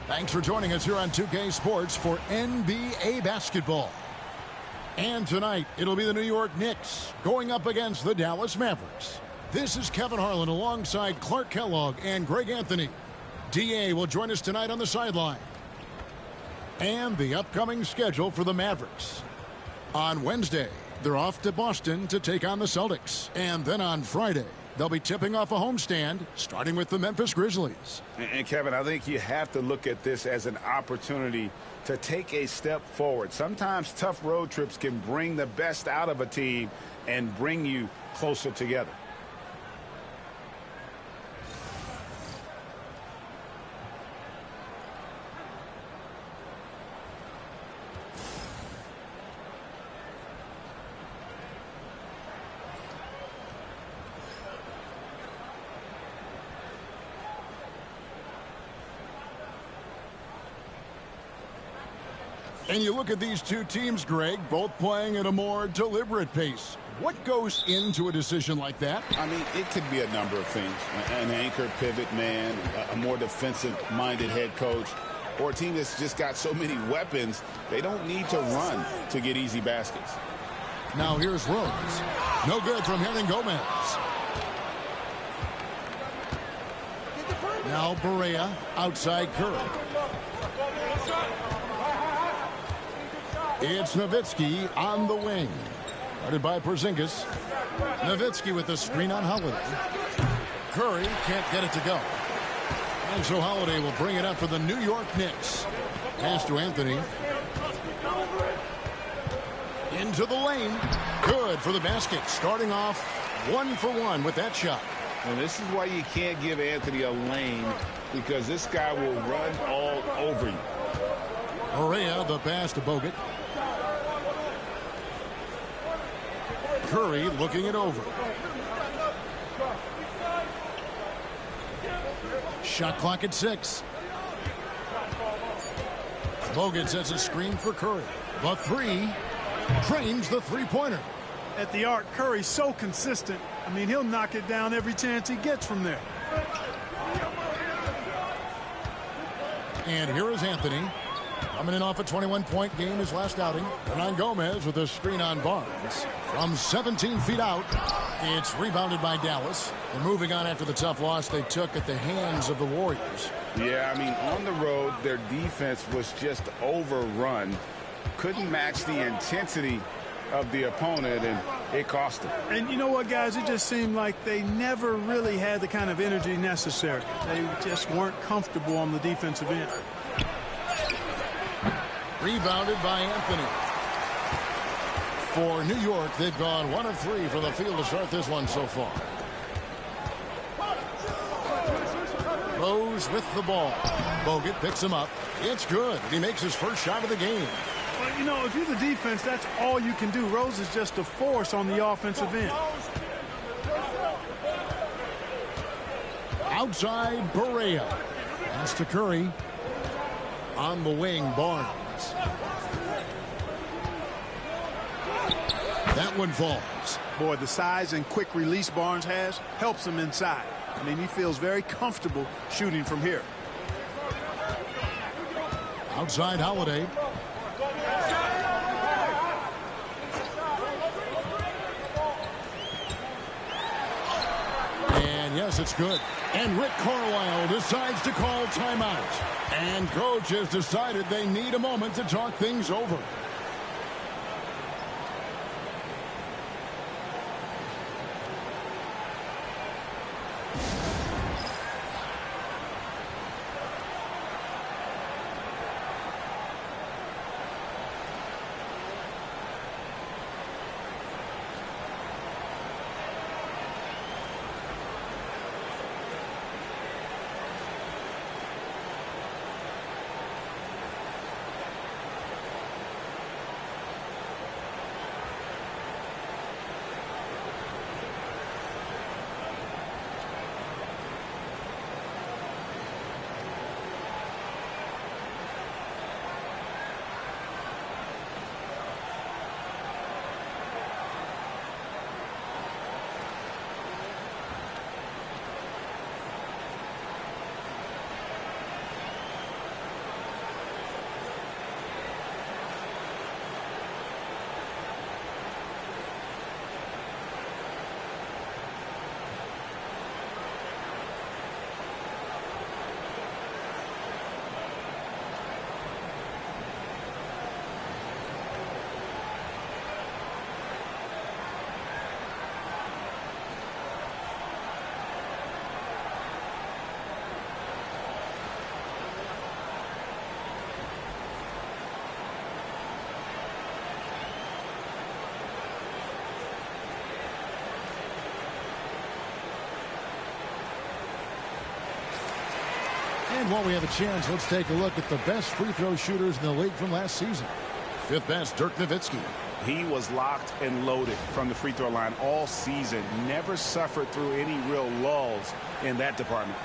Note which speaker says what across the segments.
Speaker 1: Thanks for joining us here on 2K Sports for NBA basketball. And tonight, it'll be the New York Knicks going up against the Dallas Mavericks. This is Kevin Harlan alongside Clark Kellogg and Greg Anthony. DA will join us tonight on the sideline. And the upcoming schedule for the Mavericks. On Wednesday, they're off to Boston to take on the Celtics. And then on Friday, they'll be tipping off a homestand, starting with the Memphis Grizzlies.
Speaker 2: And Kevin, I think you have to look at this as an opportunity to take a step forward. Sometimes tough road trips can bring the best out of a team and bring you closer together.
Speaker 1: And you look at these two teams, Greg, both playing at a more deliberate pace. What goes into a decision like that?
Speaker 2: I mean, it could be a number of things. An anchor pivot man, a more defensive-minded head coach, or a team that's just got so many weapons, they don't need to run to get easy baskets.
Speaker 1: Now here's Rose. No good from Hernan Gomez. Now Barea outside Curry. It's Nowitzki on the wing. Guarded by Porzingis. Nowitzki with the screen on Holiday. Curry can't get it to go. And so Holiday will bring it up for the New York Knicks. Pass to Anthony. Into the lane. Good for the basket. Starting off 1 for 1 with that shot.
Speaker 2: And this is why you can't give Anthony a lane, because this guy will run all over you.
Speaker 1: Barea, the pass to Bogut. Curry looking it over. Shot clock at 6. Bogut sets a screen for Curry. The three trains the three-pointer.
Speaker 3: At the arc, Curry's so consistent. I mean, he'll knock it down every chance he gets from there.
Speaker 1: And here is Anthony. Coming in off a 21-point game his last outing. Hernan Gomez with a screen on Barnes. From 17 feet out, it's rebounded by Dallas. They're moving on after the tough loss they took at the hands of the Warriors.
Speaker 2: Yeah, I mean, on the road, their defense was just overrun. Couldn't match the intensity of the opponent, and it cost them.
Speaker 3: And you know what, guys? It just seemed like they never really had the kind of energy necessary. They just weren't comfortable on the defensive end.
Speaker 1: Rebounded by Anthony. For New York, they've gone 1 of 3 from the field to start this one so far. Rose with the ball. Bogut picks him up. It's good. He makes his first shot of the game.
Speaker 3: Well, you know, if you're the defense, that's all you can do. Rose is just a force on the offensive end.
Speaker 1: Outside, Barea. Pass to Curry. On the wing, Barnes. That one falls.
Speaker 3: Boy, the size and quick release Barnes has helps him inside. I mean, he feels very comfortable shooting from here.
Speaker 1: Outside, Holiday. And yes, it's good. And Rick Carlisle decides to call timeout. And coach has decided they need a moment to talk things over. And while we have a chance, let's take a look at the best free throw shooters in the league from last season. Fifth best, Dirk Nowitzki.
Speaker 2: He was locked and loaded from the free throw line all season. Never suffered through any real lulls in that department.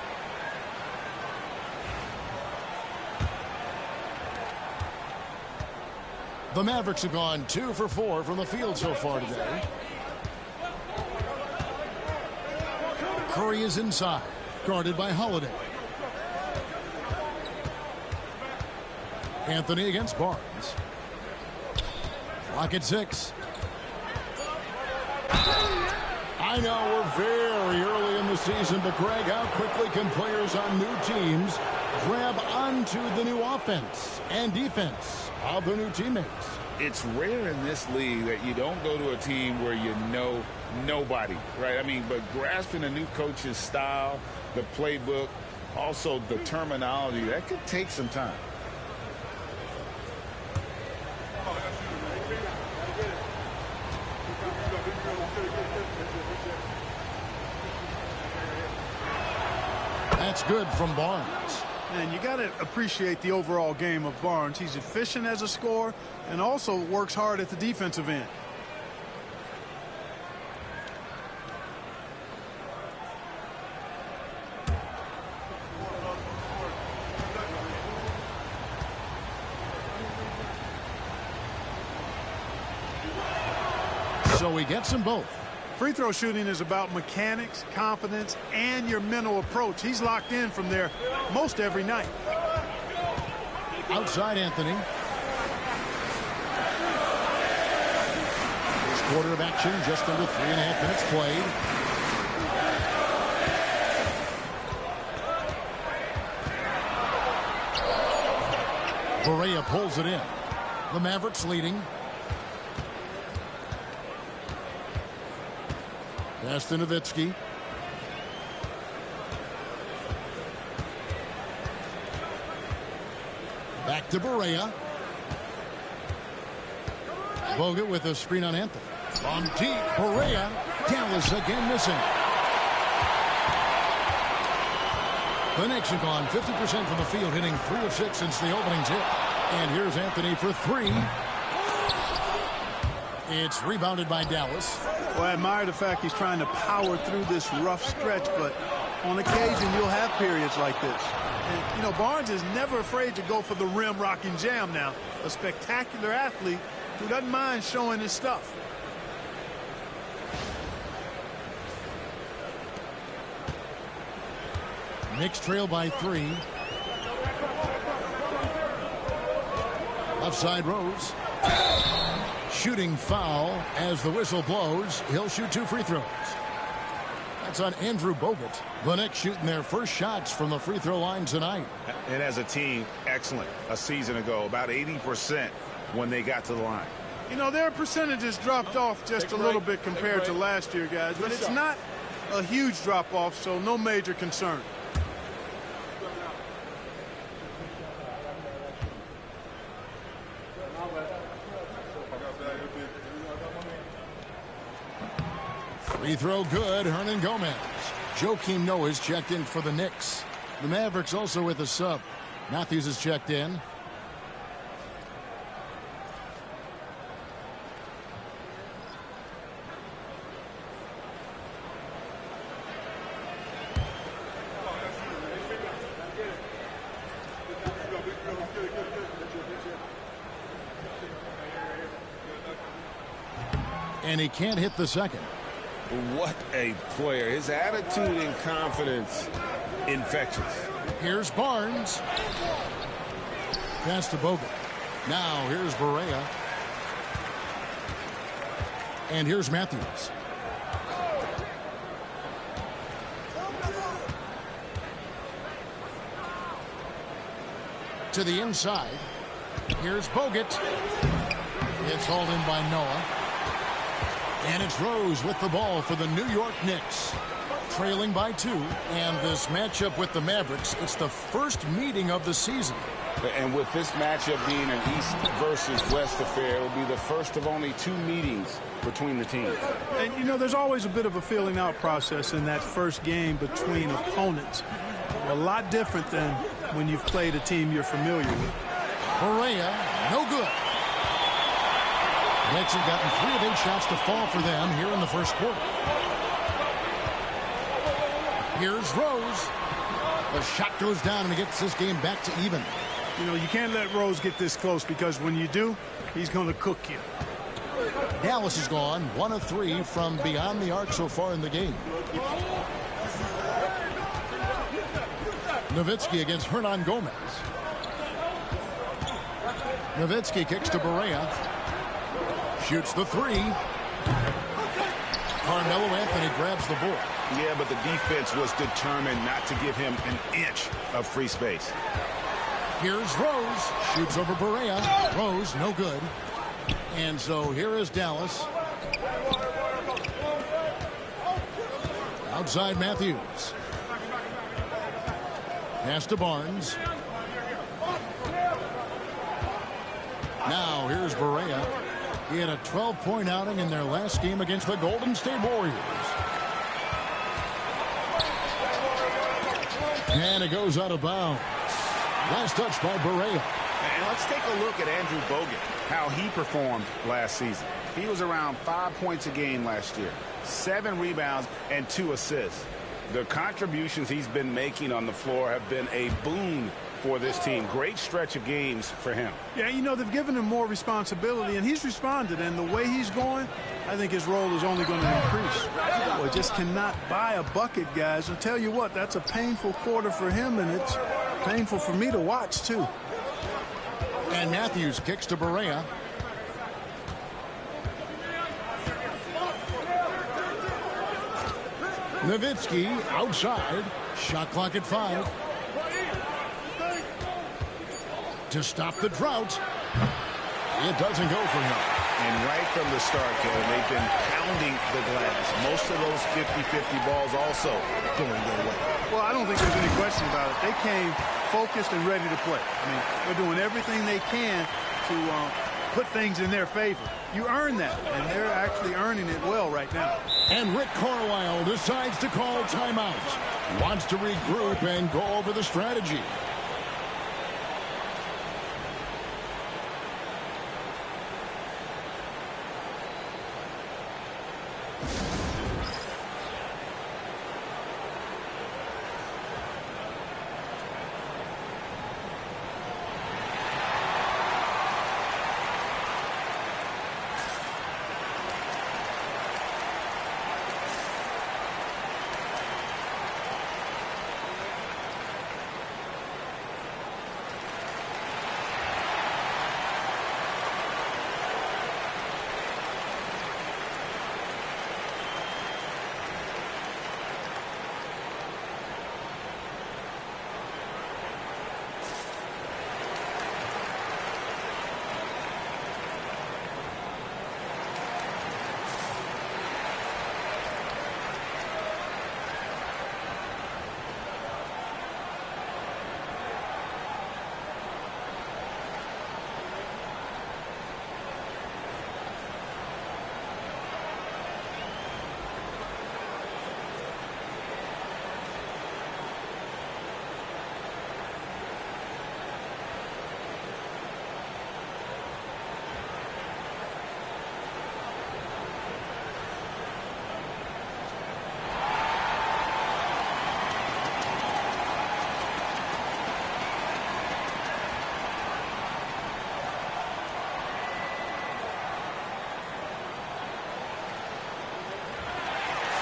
Speaker 1: The Mavericks have gone 2 for 4 from the field so far today. Curry is inside, guarded by Holiday. Anthony against Barnes. Clock at 6. I know we're very early in the season, but Greg, how quickly can players on new teams grab onto the new offense and defense of their new teammates?
Speaker 2: It's rare in this league that you don't go to a team where you know nobody, right? I mean, but grasping a new coach's style, the playbook, also the terminology, that could take some time.
Speaker 1: That's good from Barnes.
Speaker 3: And you got to appreciate the overall game of Barnes. He's efficient as a scorer and also works hard at the defensive end.
Speaker 1: So he gets them both.
Speaker 3: Free throw shooting is about mechanics, confidence, and your mental approach. He's locked in from there most every night.
Speaker 1: Outside Anthony. First quarter of action, just under 3.5 minutes played. Barea pulls it in. The Mavericks leading. Pass to Nowitzki. Back to Barea. Bogut with a screen on Anthony. On deep, Barea. Dallas again missing. The Knicks have gone 50% from the field, hitting 3 of 6 since the opening tip. And here's Anthony for 3. It's rebounded by Dallas.
Speaker 3: Well, I admire the fact he's trying to power through this rough stretch, but on occasion you'll have periods like this. And, you know, Barnes is never afraid to go for the rim rocking jam now. A spectacular athlete who doesn't mind showing his stuff.
Speaker 1: Knicks trail by 3. Left side Rose. Shooting foul as the whistle blows. He'll shoot 2 free throws. That's on Andrew Bogut. The Knicks shooting their first shots from the free throw line tonight.
Speaker 2: And as a team, excellent. A season ago, about 80% when they got to the line.
Speaker 3: You know, their percentages dropped off just a little bit compared to last year, guys, but it's not a huge drop off, so no major concern.
Speaker 1: Free throw good. Hernan Gomez. Joakim Noah's checked in for the Knicks. The Mavericks also with a sub. Matthews is checked in. And he can't hit the second.
Speaker 2: What a player. His attitude and confidence, infectious.
Speaker 1: Here's Barnes. Pass to Bogut. Now here's Barea. And here's Matthews. To the inside. Here's Bogut. It's hauled in by Noah. And it's Rose with the ball for the New York Knicks. Trailing by 2. And this matchup with the Mavericks, it's the first meeting of the season.
Speaker 2: And with this matchup being an East versus West affair, it will be the first of only 2 meetings between the teams.
Speaker 3: And, you know, there's always a bit of a feeling out process in that first game between opponents. A lot different than when you've played a team you're familiar with.
Speaker 1: Correa, no good. Knicks have gotten 3 of 8 shots to fall for them here in the first quarter. Here's Rose. The shot goes down and he gets this game back to even.
Speaker 3: You know, you can't let Rose get this close because when you do, he's going to cook you.
Speaker 1: Dallas is gone 1 of 3 from beyond the arc so far in the game. Nowitzki against Hernan Gomez. Nowitzki kicks to Barea. Shoots the 3. Carmelo Anthony grabs the board.
Speaker 2: Yeah, but the defense was determined not to give him an inch of free space.
Speaker 1: Here's Rose. Shoots over Barea. Rose, no good. And so here is Dallas. Outside Matthews. Pass to Barnes. Now here's Barea. He had a 12-point outing in their last game against the Golden State Warriors. And it goes out of bounds. Last touch by Barea.
Speaker 2: And let's take a look at Andrew Bogut, how he performed last season. He was around 5 points a game last year, 7 rebounds and 2 assists. The contributions he's been making on the floor have been a boon for this team. Great stretch of games for him.
Speaker 3: Yeah, you know, they've given him more responsibility, and he's responded. And the way he's going, I think his role is only going to increase. Boy, just cannot buy a bucket, guys. I'll tell you what, that's a painful quarter for him, and it's painful for me to watch, too.
Speaker 1: And Matthews kicks to Barea. Nowitzki outside. Shot clock at 5. To stop the drought. It doesn't go for him.
Speaker 2: And right from the start, Kevin, they've been pounding the glass. Most of those 50-50 balls also going their way.
Speaker 3: Well, I don't think there's any question about it. They came focused and ready to play. I mean, they're doing everything they can to put things in their favor. You earn that, and they're actually earning it well right now.
Speaker 1: And Rick Carlisle decides to call timeout. Wants to regroup and go over the strategy.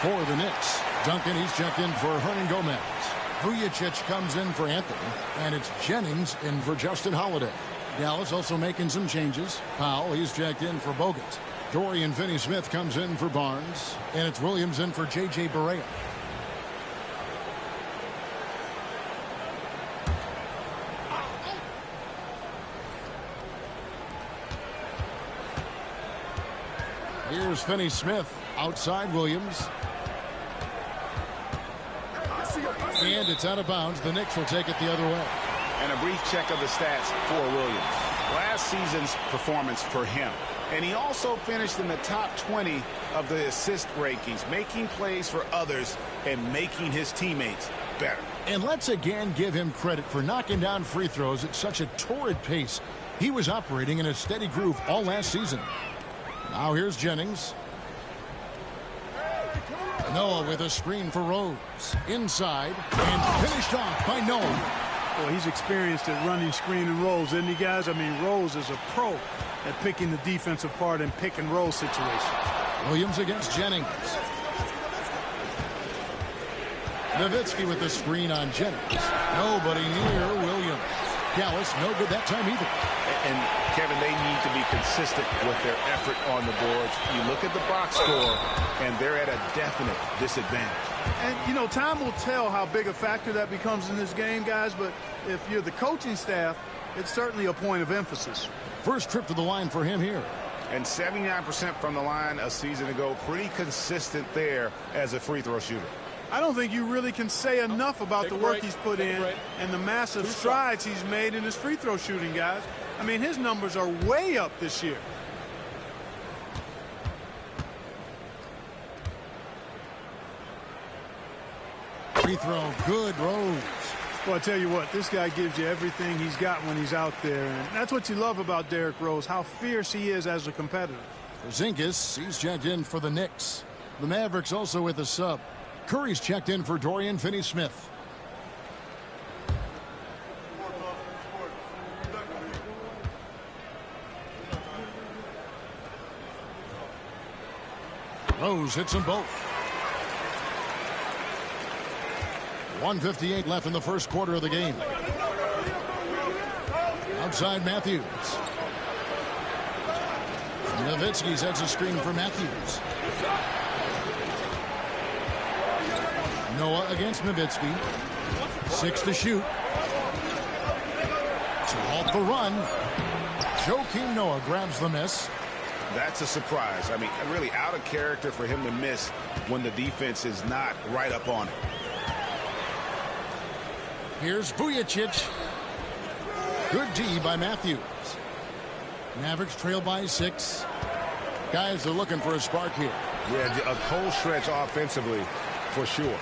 Speaker 1: For the Knicks, Duncan, he's checked in for Hernan Gomez. Vujacic comes in for Anthony, and it's Jennings in for Justin Holiday. Dallas also making some changes. Powell, he's checked in for Bogut. Dorian Finney-Smith comes in for Barnes, and it's Williams in for J.J. Barea. Here's Finney-Smith outside Williams. And it's out of bounds. The Knicks will take it the other way.
Speaker 2: And a brief check of the stats for Williams. Last season's performance for him. And he also finished in the top 20 of the assist rankings, making plays for others and making his teammates better.
Speaker 1: And let's again give him credit for knocking down free throws at such a torrid pace. He was operating in a steady groove all last season. Now here's Jennings. Noah with a screen for Rose. Inside and finished off by Noah.
Speaker 3: Well, he's experienced at running screen and rolls, isn't he, guys? I mean, Rose is a pro at picking the defense apart in pick and roll situations.
Speaker 1: Williams against Jennings. Nowitzki with the screen on Jennings. Nobody near Williams. Dallas no good that time either.
Speaker 2: And Kevin, they need to be consistent with their effort on the boards. You look at the box score, and they're at a definite disadvantage.
Speaker 3: And, you know, time will tell how big a factor that becomes in this game, guys, but if you're the coaching staff, it's certainly a point of emphasis.
Speaker 1: First trip to the line for him here.
Speaker 2: And 79% from the line a season ago. Pretty consistent there as a free throw shooter.
Speaker 3: I don't think you really can say enough about the work he's put in and the massive strides he's made in his free throw shooting, guys. I mean, his numbers are way up this year.
Speaker 1: Free throw, good, Rose.
Speaker 3: Well, I tell you what, this guy gives you everything he's got when he's out there. And that's what you love about Derrick Rose, how fierce he is as a competitor.
Speaker 1: Porzingis, he's checked in for the Knicks. The Mavericks also with a sub. Curry's checked in for Dorian Finney-Smith. Rose hits them both. 1:58 left in the first quarter of the game. Outside Matthews. Nowitzki sets a screen for Matthews. Noah against Nowitzki. 6 to shoot. To halt the run. Joakim Noah grabs the miss.
Speaker 2: That's a surprise. I mean, really out of character for him to miss when the defense is not right up on it.
Speaker 1: Here's Vujicic. Good D by Matthews. Mavericks trail by 6. Guys are looking for a spark here.
Speaker 2: Yeah, a cold stretch offensively for sure.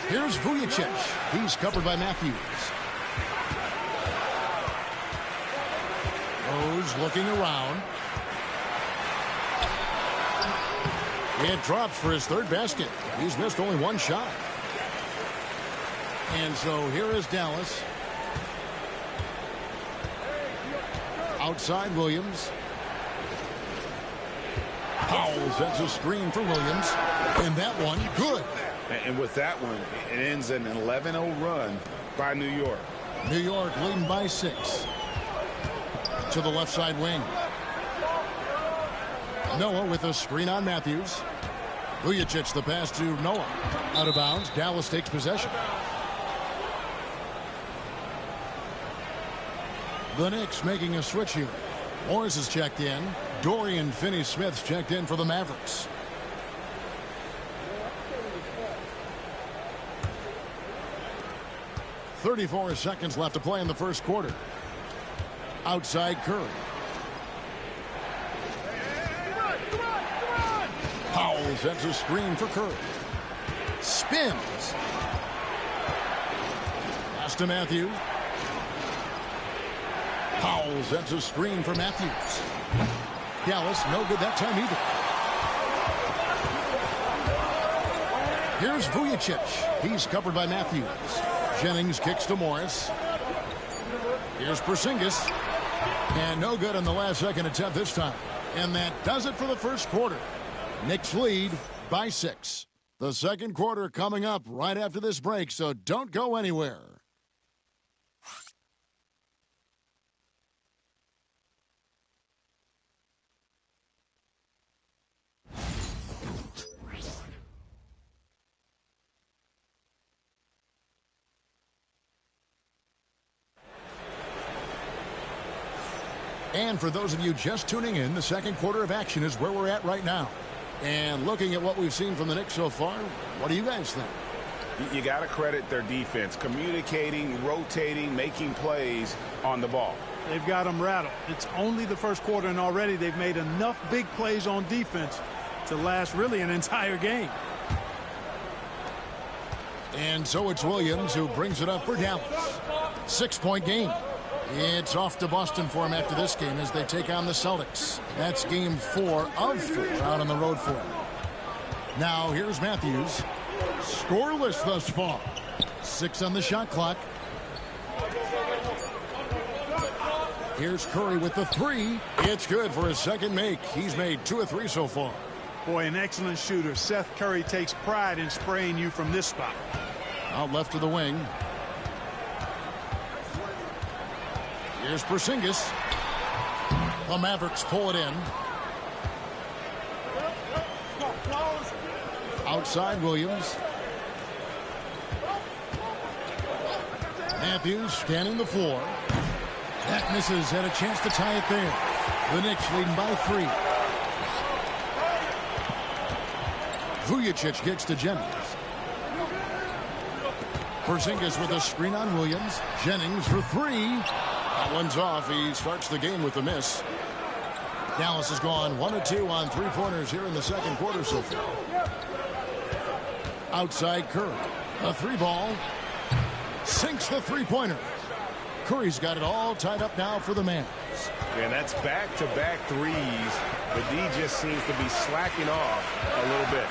Speaker 1: Here's Vujicic. He's covered by Matthews. Rose looking around. It drops for his third basket. He's missed only one shot. And so here is Dallas. Outside Williams. Powell sets a screen for Williams. And that one, good.
Speaker 2: And with that one, it ends an 11-0 run by New York.
Speaker 1: New York leading by 6. To the left side wing. Noah with a screen on Matthews. Vujicic the pass to Noah. Out of bounds. Dallas takes possession. The Knicks making a switch here. Morris is checked in. Dorian Finney-Smith's checked in for the Mavericks. .34 seconds left to play in the first quarter. Outside Curry. Powell sets a screen for Curry. Spins. Pass to Matthews. Powell sets a screen for Matthews. Dallas no good that time either. Here's Vujicic. He's covered by Matthews. Jennings kicks to Morris. Here's Porzingis. And no good on the last second attempt this time. And that does it for the first quarter. Knicks lead by 6. The second quarter coming up right after this break, so don't go anywhere. And for those of you just tuning in, the second quarter of action is where we're at right now. And looking at what we've seen from the Knicks so far, what do you guys think?
Speaker 2: You got to credit their defense, communicating, rotating, making plays on the ball.
Speaker 3: They've got them rattled. It's only the first quarter, and already they've made enough big plays on defense to last really an entire game.
Speaker 1: And so it's Williams who brings it up for Dallas. 6-point game. It's off to Boston for him after this game as they take on the Celtics. That's game 4 of 4 out on the road for him. Now here's Matthews. Scoreless thus far. 6 on the shot clock. Here's Curry with the 3. It's good for his second make. He's made 2 of 3 so far.
Speaker 3: Boy, an excellent shooter. Seth Curry takes pride in spraying you from this spot.
Speaker 1: Out left to the wing. Here's Porzingis. The Mavericks pull it in. Outside Williams. Matthews scanning the floor. That misses. Had a chance to tie it there. The Knicks leading by 3. Vujacic kicks to Jennings. Porzingis with a screen on Williams. Jennings for 3. That one's off. He starts the game with a miss. Dallas has gone 1 of 2 on 3-pointers here in the second quarter so far. Outside Curry. A 3-ball. Sinks the 3-pointer. Curry's got it all tied up now for the Mavs.
Speaker 4: And that's back-to-back threes. The D just seems to be slacking off a little bit.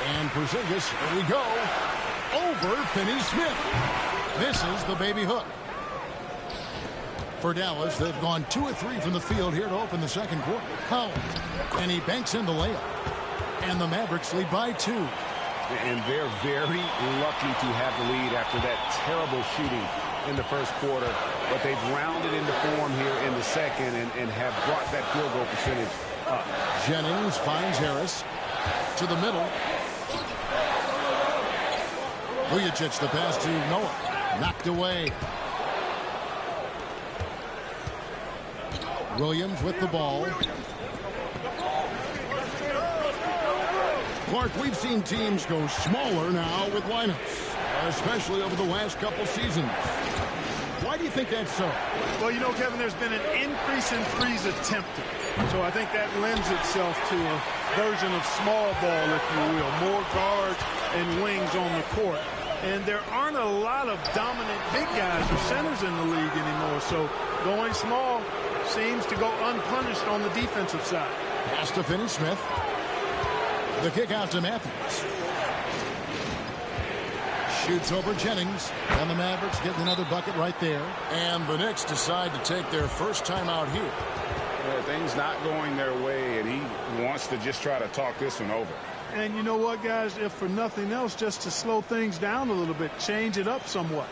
Speaker 1: And Porzingis, here we go. Over Finney-Smith. Misses the baby hook. For Dallas, they've gone 2 of 3 from the field here to open the second quarter. Howell. And he banks in the layup. And the Mavericks lead by 2.
Speaker 4: And they're very lucky to have the lead after that terrible shooting in the first quarter. But they've rounded into form here in the second and have brought that field goal percentage up.
Speaker 1: Jennings finds Harris to the middle. Vujacic the pass to Noah. Knocked away. Williams with the ball. Clark, we've seen teams go smaller now with lineups, especially over the last couple seasons. Why do you think that's so?
Speaker 3: Well, you know, Kevin, there's been an increase in threes attempted. So I think that lends itself to a version of small ball, if you will. More guards and wings on the court. And there aren't a lot of dominant big guys or centers in the league anymore. So going small seems to go unpunished on the defensive side.
Speaker 1: Pass to Finney-Smith. The kick out to Matthews. Shoots over Jennings. And the Mavericks getting another bucket right there. And the Knicks decide to take their first time out here.
Speaker 2: Yeah, things not going their way, and he wants to just try to talk this one over.
Speaker 3: And you know what, guys? If for nothing else, just to slow things down a little bit, change it up somewhat.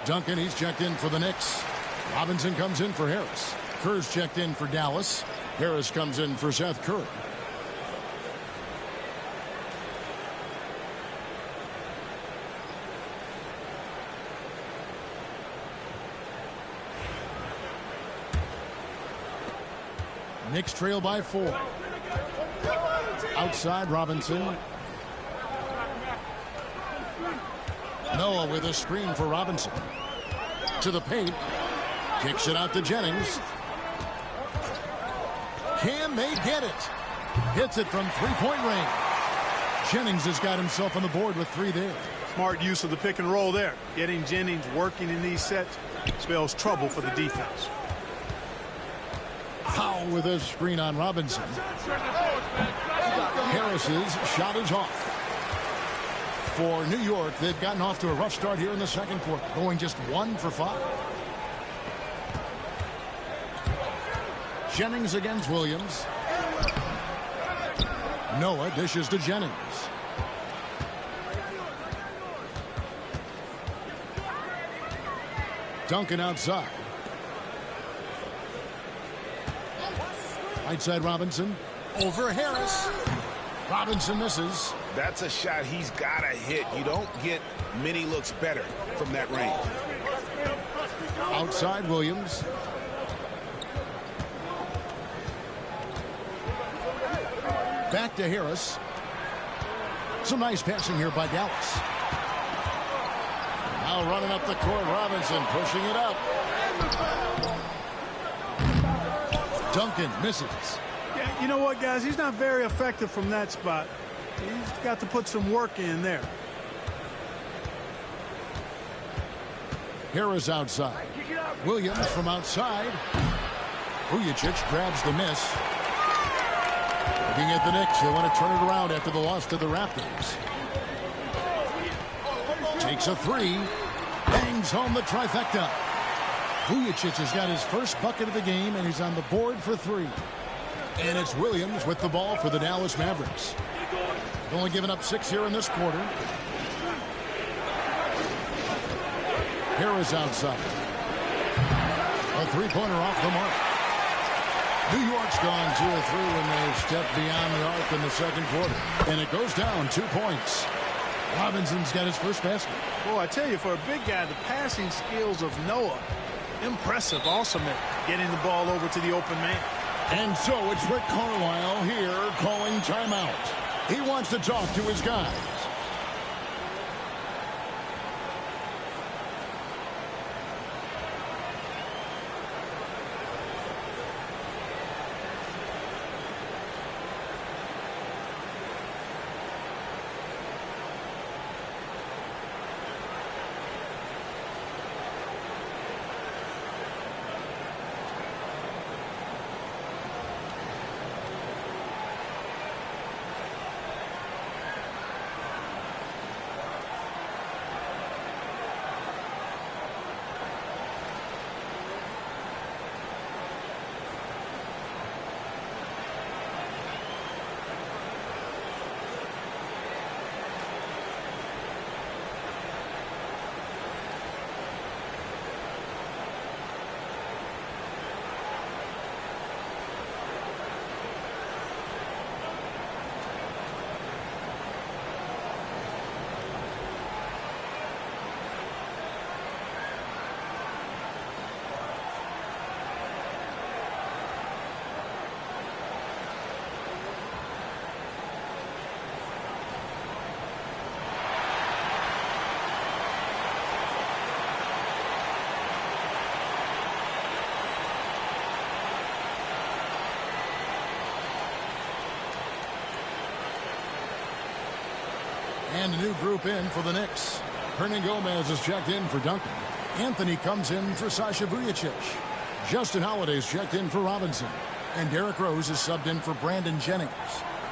Speaker 1: Duncan, he's checked in for the Knicks. Robinson comes in for Harris. Kerr's checked in for Dallas. Harris comes in for Seth Curry. Knicks trail by 4. Outside Robinson. Noah with a screen for Robinson. To the paint. Kicks it out to Jennings. Can they get it? Hits it from three-point range. Jennings has got himself on the board with 3 there.
Speaker 3: Smart use of the pick and roll there. Getting Jennings working in these sets spells trouble for the defense.
Speaker 1: Powell with a screen on Robinson. Harris's shot is off. For New York, they've gotten off to a rough start here in the second quarter, going just 1 for 5. Jennings against Williams. Noah dishes to Jennings. Duncan outside. Right side Robinson. Over Harris. Robinson misses.
Speaker 2: That's a shot he's got to hit. You don't get many looks better from that range.
Speaker 1: Outside Williams. Back to Harris. Some nice passing here by Dallas. Now running up the court, Robinson pushing it up. Duncan misses.
Speaker 3: Yeah, you know what, guys? He's not very effective from that spot. He's got to put some work in there.
Speaker 1: Harris outside. Williams from outside. Vujacic grabs the miss. Looking at the Knicks, they want to turn it around after the loss to the Raptors. Takes a three. Bangs home the trifecta. Vujacic has got his first bucket of the game, and he's on the board for 3. And it's Williams with the ball for the Dallas Mavericks. Only given up 6 here in this quarter. Harris outside. A three-pointer off the mark. New York's gone 2 of 3 when they stepped beyond the arc in the second quarter. And it goes down 2 points. Robinson's got his first basket.
Speaker 3: Boy, I tell you, for a big guy, the passing skills of Noah, impressive. Awesome at getting the ball over to the open man.
Speaker 1: And so it's Rick Carlisle here calling timeout. He wants to talk to his guys. And a new group in for the Knicks. Hernan Gomez is checked in for Duncan. Anthony comes in for Sasha Vujacic. Justin Holiday's checked in for Robinson. And Derrick Rose is subbed in for Brandon Jennings.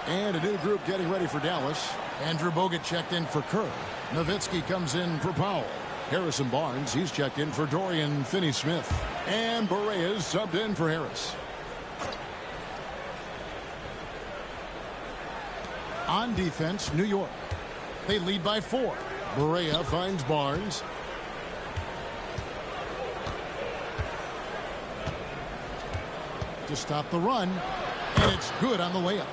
Speaker 1: And a new group getting ready for Dallas. Andrew Bogut checked in for Kerr. Nowitzki comes in for Powell. Harrison Barnes, he's checked in for Dorian Finney-Smith. And Barea is subbed in for Harris. On defense, New York. They lead by 4. Barea finds Barnes. To stop the run. And it's good on the layup.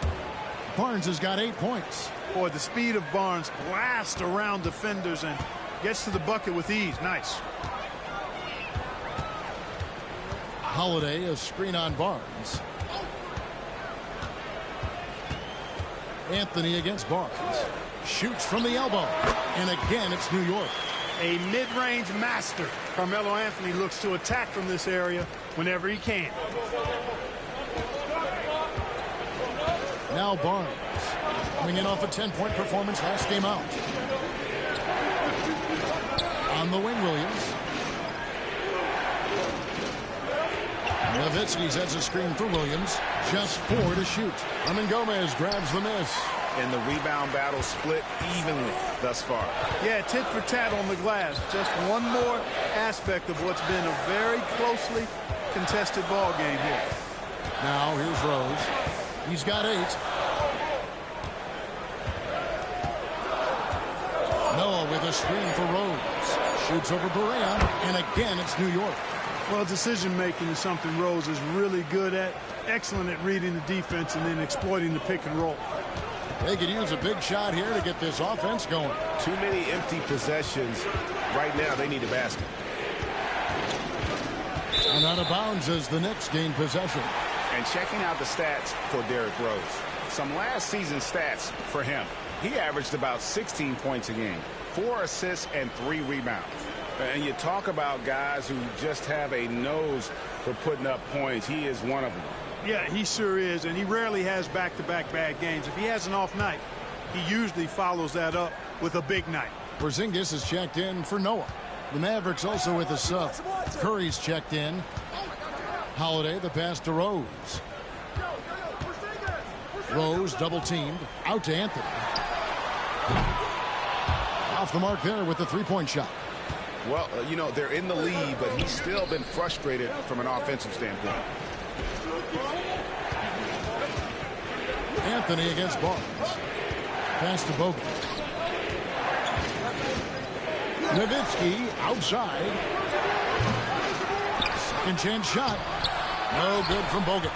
Speaker 1: Barnes has got 8 points.
Speaker 3: Boy, the speed of Barnes blasts around defenders and gets to the bucket with ease. Nice.
Speaker 1: Holiday, a screen on Barnes. Anthony against Barnes. Shoots from the elbow. And again, it's New York.
Speaker 3: A mid-range master. Carmelo Anthony looks to attack from this area whenever he can.
Speaker 1: Now Barnes. Coming in off a 10-point performance last game out. On the wing, Williams. Nowitzki sets a screen for Williams. Just 4 to shoot. Hernan Gomez grabs the miss.
Speaker 2: And the rebound battle split evenly thus far.
Speaker 3: Yeah, tit for tat on the glass. Just one more aspect of what's been a very closely contested ball game here.
Speaker 1: Now here's Rose. He's got 8. Mello with a screen for Rose. Shoots over Berea, and again it's New York.
Speaker 3: Well, decision-making is something Rose is really good at. Excellent at reading the defense and then exploiting the pick and roll.
Speaker 1: They could use a big shot here to get this offense going.
Speaker 4: Too many empty possessions. Right now, they need a basket.
Speaker 1: And out of bounds as the Knicks gain possession.
Speaker 2: And checking out the stats for Derrick Rose. Some last season stats for him. He averaged about 16 points a game, 4 assists and 3 rebounds. And you talk about guys who just have a nose for putting up points. He is one of them.
Speaker 3: Yeah, he sure is, and he rarely has back-to-back bad games. If he has an off night, he usually follows that up with a big night.
Speaker 1: Porzingis is checked in for Noah. The Mavericks also with a sub. Curry's checked in. Holiday, the pass to Rose. Rose double-teamed. Out to Anthony. Off the mark there with the three-point shot.
Speaker 2: Well, you know, they're in the lead, but he's still been frustrated from an offensive standpoint.
Speaker 1: Anthony against Barnes. Pass to Bogut. Nowitzki outside. Second chance shot. No good from Bogut.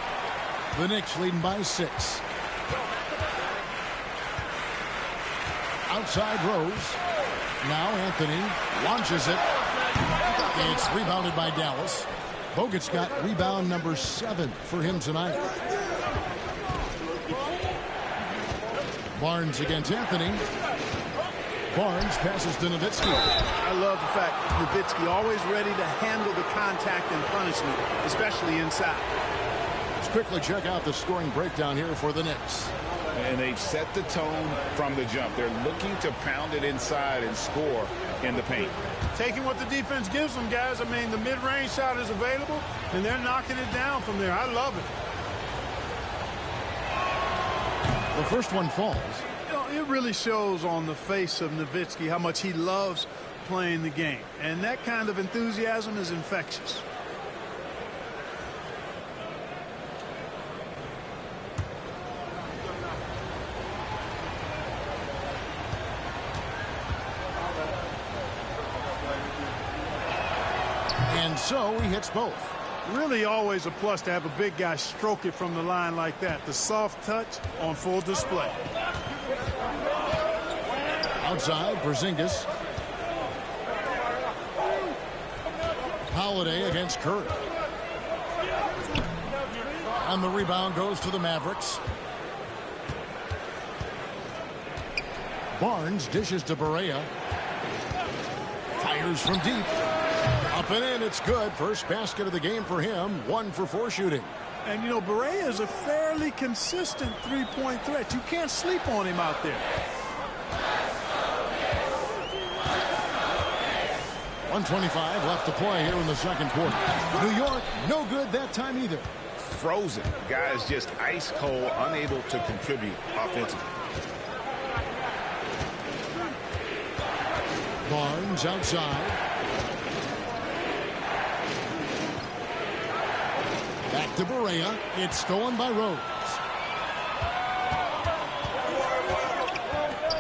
Speaker 1: The Knicks leading by 6. Outside Rose. Now Anthony launches it. It's rebounded by Dallas. Bogut's got rebound number 7 for him tonight. Barnes against Anthony. Barnes passes to Nowitzki.
Speaker 3: I love the fact Nowitzki always ready to handle the contact and punishment, especially inside.
Speaker 1: Let's quickly check out the scoring breakdown here for the Knicks.
Speaker 2: And they've set the tone from the jump. They're looking to pound it inside and score in the paint.
Speaker 3: Taking what the defense gives them, guys. I mean, the mid-range shot is available, and they're knocking it down from there. I love it.
Speaker 1: The first one falls.
Speaker 3: You know, it really shows on the face of Nowitzki how much he loves playing the game. And that kind of enthusiasm is infectious.
Speaker 1: And so he hits both.
Speaker 3: Really always a plus to have a big guy stroke it from the line like that. The soft touch on full display.
Speaker 1: Outside, Porzingis. Holiday against Curry. And the rebound goes to the Mavericks. Barnes dishes to Berea. Fires from deep. Up and in, it's good. First basket of the game for him. 1 for 4 shooting.
Speaker 3: And, you know, Berea is a fairly consistent three-point threat. You can't sleep on him out there.
Speaker 1: 1:25 left to play here in the second quarter. New York, no good that time either.
Speaker 2: Frozen. Guys just ice cold, unable to contribute offensively.
Speaker 1: Barnes outside. Back to Berea. It's stolen by Rose.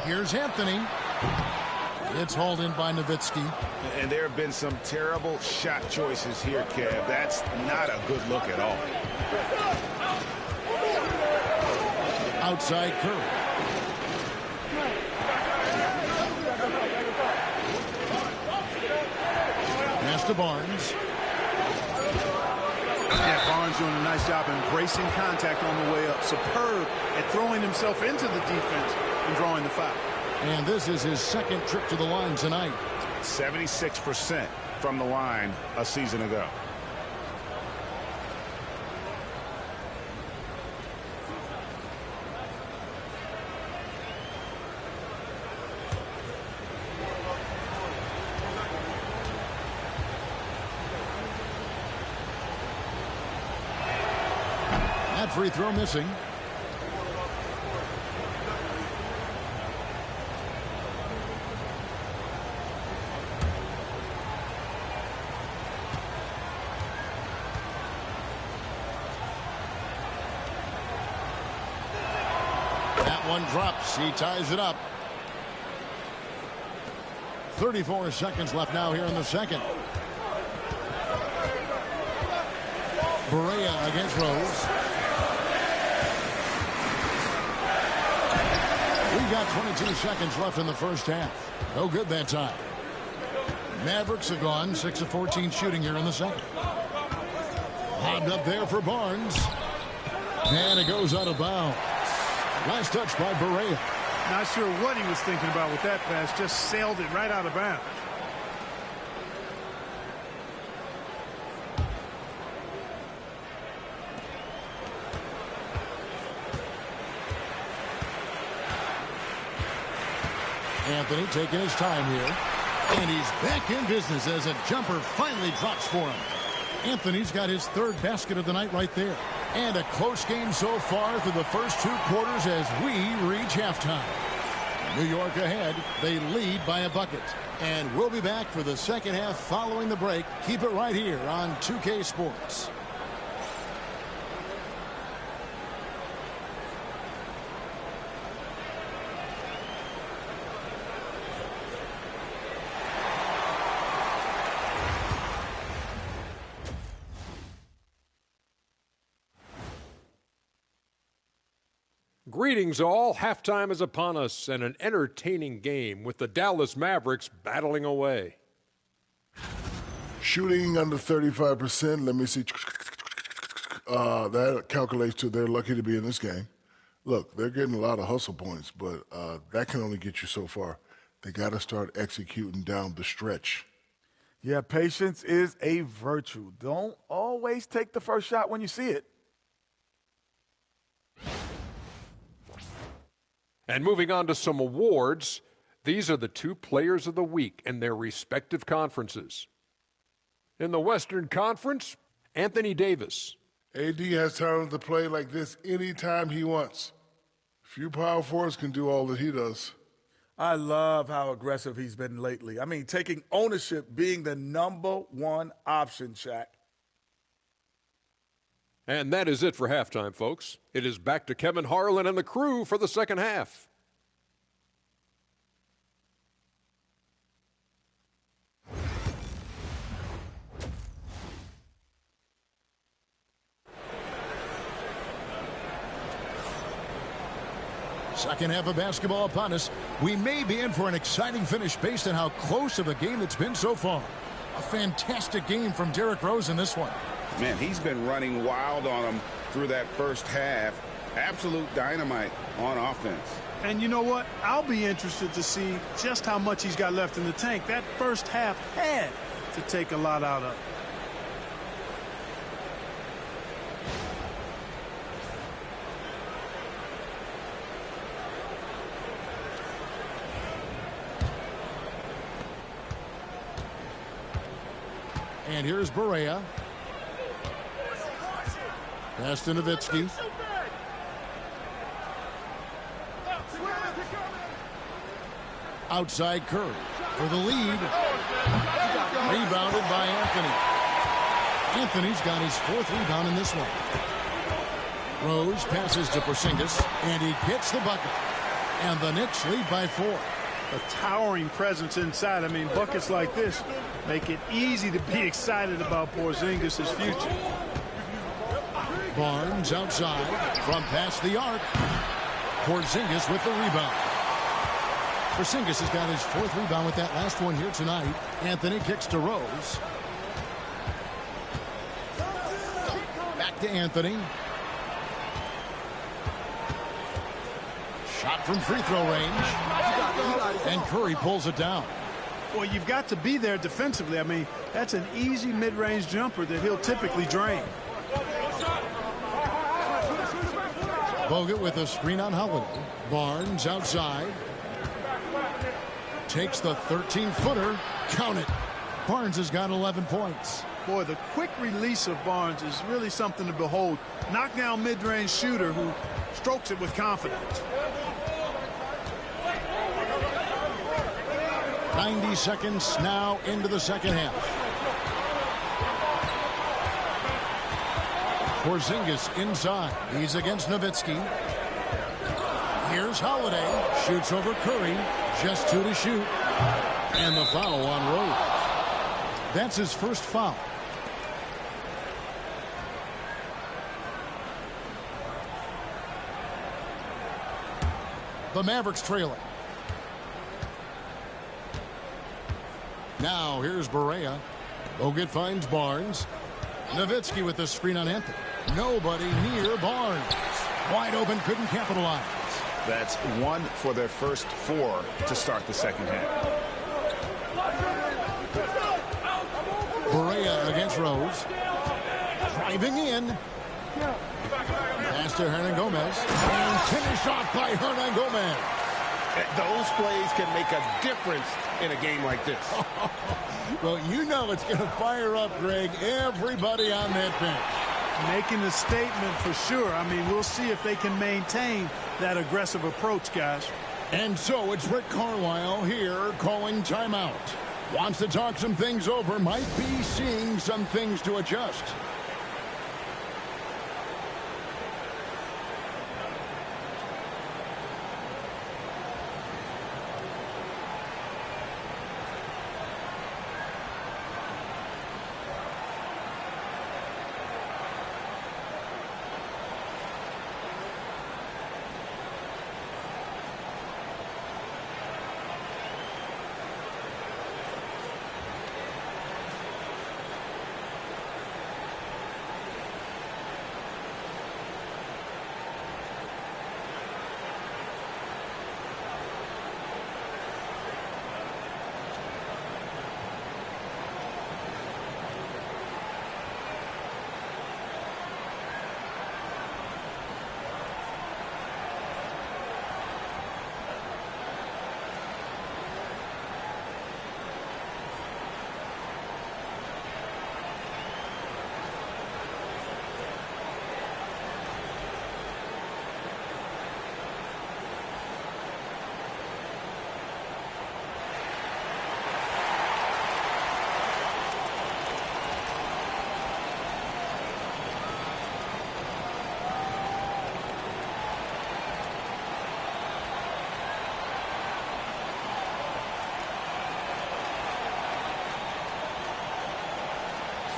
Speaker 1: Here's Anthony. It's hauled in by Nowitzki.
Speaker 2: And there have been some terrible shot choices here, Kev. That's not a good look at all.
Speaker 1: Outside Curry. Pass to Barnes.
Speaker 3: Yeah, Barnes doing a nice job embracing contact on the way up. Superb at throwing himself into the defense and drawing the foul.
Speaker 1: And this is his second trip to the line tonight.
Speaker 2: 76% from the line a season ago.
Speaker 1: That free throw missing. one drops. He ties it up. 34 seconds left now here in the second. Berea against Rose. We got 22 seconds left in the first half. No good that time. Mavericks are gone. 6 of 14 shooting here in the second. Lobbed up there for Barnes. And it goes out of bounds. Last touch by Berea.
Speaker 3: Not sure what he was thinking about with that pass. Just sailed it right out of bounds.
Speaker 1: Anthony taking his time here. And he's back in business as a jumper finally drops for him. Anthony's got his third basket of the night right there. And a close game so far through the first 2 quarters as we reach halftime. New York ahead. They lead by a bucket. And we'll be back for the second half following the break. Keep it right here on 2K Sports.
Speaker 5: Greetings all. Halftime is upon us and an entertaining game with the Dallas Mavericks battling away.
Speaker 6: Shooting under 35%. Let me see. That calculates to they're lucky to be in this game. Look, they're getting a lot of hustle points, but that can only get you so far. They got to start executing down the stretch.
Speaker 7: Yeah, patience is a virtue. Don't always take the first shot when you see it.
Speaker 5: And moving on to some awards, these are the 2 players of the week in their respective conferences. In the Western Conference, Anthony Davis.
Speaker 6: AD has talent to play like this anytime he wants. Few power forwards can do all that he does.
Speaker 7: I love how aggressive he's been lately. I mean, taking ownership, being the #1 option, Shaq.
Speaker 5: And that is it for halftime, folks. It is back to Kevin Harlan and the crew for the second half.
Speaker 1: Second half of basketball upon us. We may be in for an exciting finish based on how close of a game it's been so far. A fantastic game from Derrick Rose in this one.
Speaker 2: Man, he's been running wild on them through that first half. Absolute dynamite on offense.
Speaker 3: And you know what? I'll be interested to see just how much he's got left in the tank. That first half had to take a lot out of.
Speaker 1: And here's Berea. Pass to Nowitzki. Outside Curry for the lead. Rebounded by Anthony. Anthony's got his 4th rebound in this one. Rose passes to Porzingis, and he hits the bucket. And the Knicks lead by 4.
Speaker 3: A towering presence inside. I mean, buckets like this make it easy to be excited about Porzingis' future.
Speaker 1: Barnes outside from past the arc. Porzingis with the rebound. Porzingis has got his 4th rebound with that last one here tonight. Anthony kicks to Rose. Back to Anthony. Shot from free throw range. And Curry pulls it down.
Speaker 3: Well, you've got to be there defensively. I mean, that's an easy mid-range jumper that he'll typically drain.
Speaker 1: Bogut with a screen on Holiday. Barnes outside. Takes the 13-footer. Count it. Barnes has got 11 points.
Speaker 3: Boy, the quick release of Barnes is really something to behold. Knockdown mid-range shooter who strokes it with confidence.
Speaker 1: 90 seconds now into the second half. Porzingis inside. He's against Nowitzki. Here's Holiday. Shoots over Curry. Just 2 to shoot. And the foul on Rose. That's his first foul. The Mavericks trailing. Now here's Barea. Bogut finds Barnes. Nowitzki with the screen on Anthony. Nobody near Barnes. Wide open, couldn't capitalize.
Speaker 2: That's 1 for their first 4 to start the second half.
Speaker 1: Barea against Rose. Driving in. Pass to Hernangomez. And finished off by Hernangomez.
Speaker 4: Those plays can make a difference in a game like this.
Speaker 1: Well, you know it's going to fire up, Greg, everybody on that bench.
Speaker 3: Making a statement for sure. I mean, we'll see if they can maintain that aggressive approach, guys.
Speaker 1: And so it's Rick Carlisle here calling timeout. Wants to talk some things over, might be seeing some things to adjust.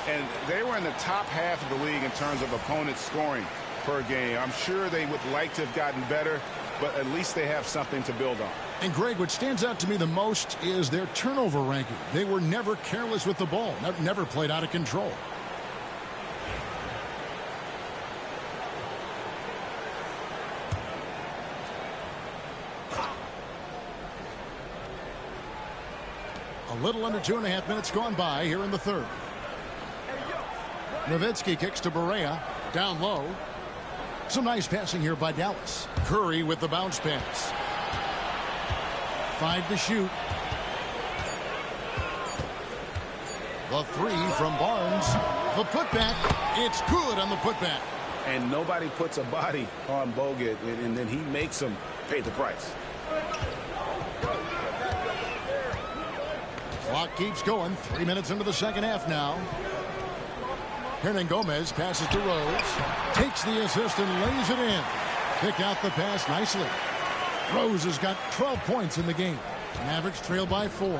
Speaker 2: And they were in the top half of the league in terms of opponents scoring per game. I'm sure they would like to have gotten better, but at least they have something to build on.
Speaker 1: And Greg, what stands out to me the most is their turnover ranking. They were never careless with the ball, never played out of control. A little under 2.5 minutes gone by here in the third. Nowitzki kicks to Barea. Down low. Some nice passing here by Dallas. Curry with the bounce pass. 5 to shoot. The 3 from Barnes. The putback. It's good on the putback.
Speaker 2: And nobody puts a body on Bogut, and then he makes them pay the price.
Speaker 1: Clock keeps going. 3 minutes into the second half now. Hernangomez passes to Rose. Takes the assist and lays it in. Pick out the pass nicely. Rose has got 12 points in the game. Mavericks trail by 4.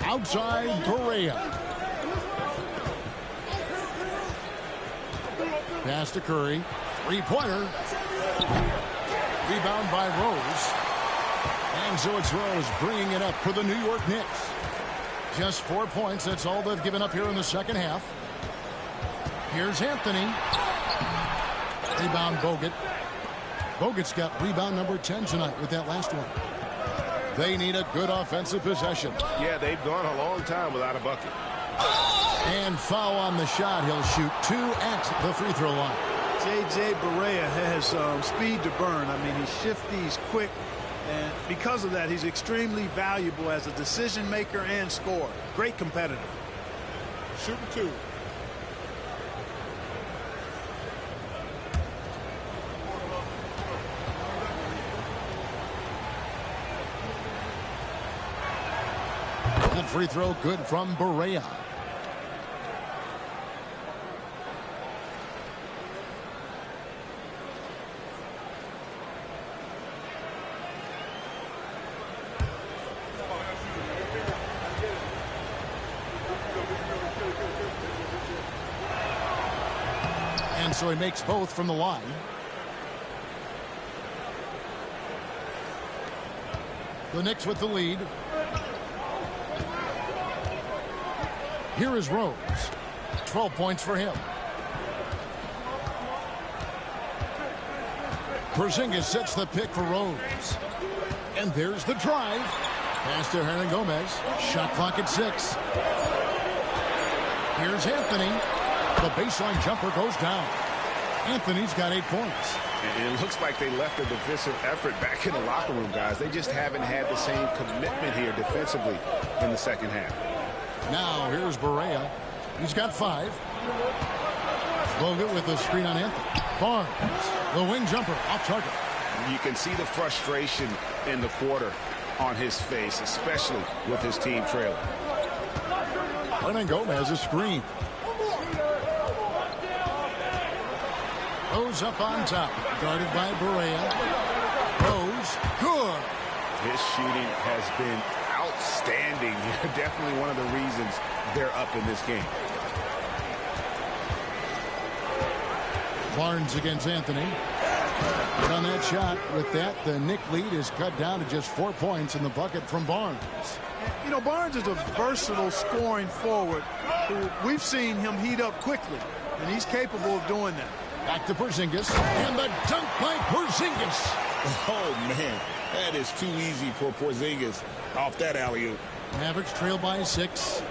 Speaker 1: Outside Barea. Pass to Curry. 3-pointer. Rebound by Rose. And so it's Rose bringing it up for the New York Knicks. Just 4 points. That's all they've given up here in the second half. Here's Anthony. Rebound Bogut. Bogut's got rebound number 10 tonight with that last one. They need a good offensive possession.
Speaker 4: Yeah, they've gone a long time without a bucket.
Speaker 1: And foul on the shot. He'll shoot 2 at the free throw line.
Speaker 3: J.J. Barea has speed to burn. I mean, he shifts these quick. And because of that, he's extremely valuable as a decision maker and scorer. Great competitor.
Speaker 6: Shooting 2.
Speaker 1: That free throw good from Barea. so he makes both from the line. The Knicks with the lead. Here is Rose. 12 points for him. Porzingis sets the pick for Rose. And there's the drive. Pass to Hernan Gomez. Shot clock at 6. Here's Anthony. The baseline jumper goes down. Anthony's got 8 points.
Speaker 4: It looks like they left a defensive effort back in the locker room, guys. They just haven't had the same commitment here defensively in the second half.
Speaker 1: Now here's Barea. He's got 5. Bogut with the screen on Anthony. Barnes, the wing jumper, off target.
Speaker 4: You can see the frustration in the quarter on his face, especially with his team trailing.
Speaker 1: Hernan Gomez a screen. Rose up on top, guarded by Barea. Rose, good.
Speaker 4: His shooting has been outstanding. Definitely one of the reasons they're up in this game.
Speaker 1: Barnes against Anthony. Good on that shot. With that, the Knick lead is cut down to just 4 points in the bucket from Barnes.
Speaker 3: You know, Barnes is a versatile scoring forward who we've seen him heat up quickly, and he's capable of doing that.
Speaker 1: Back to Porzingis, and the dunk by Porzingis.
Speaker 2: Oh, man, that is too easy for Porzingis off that alley-oop.
Speaker 1: Mavericks trail by 6.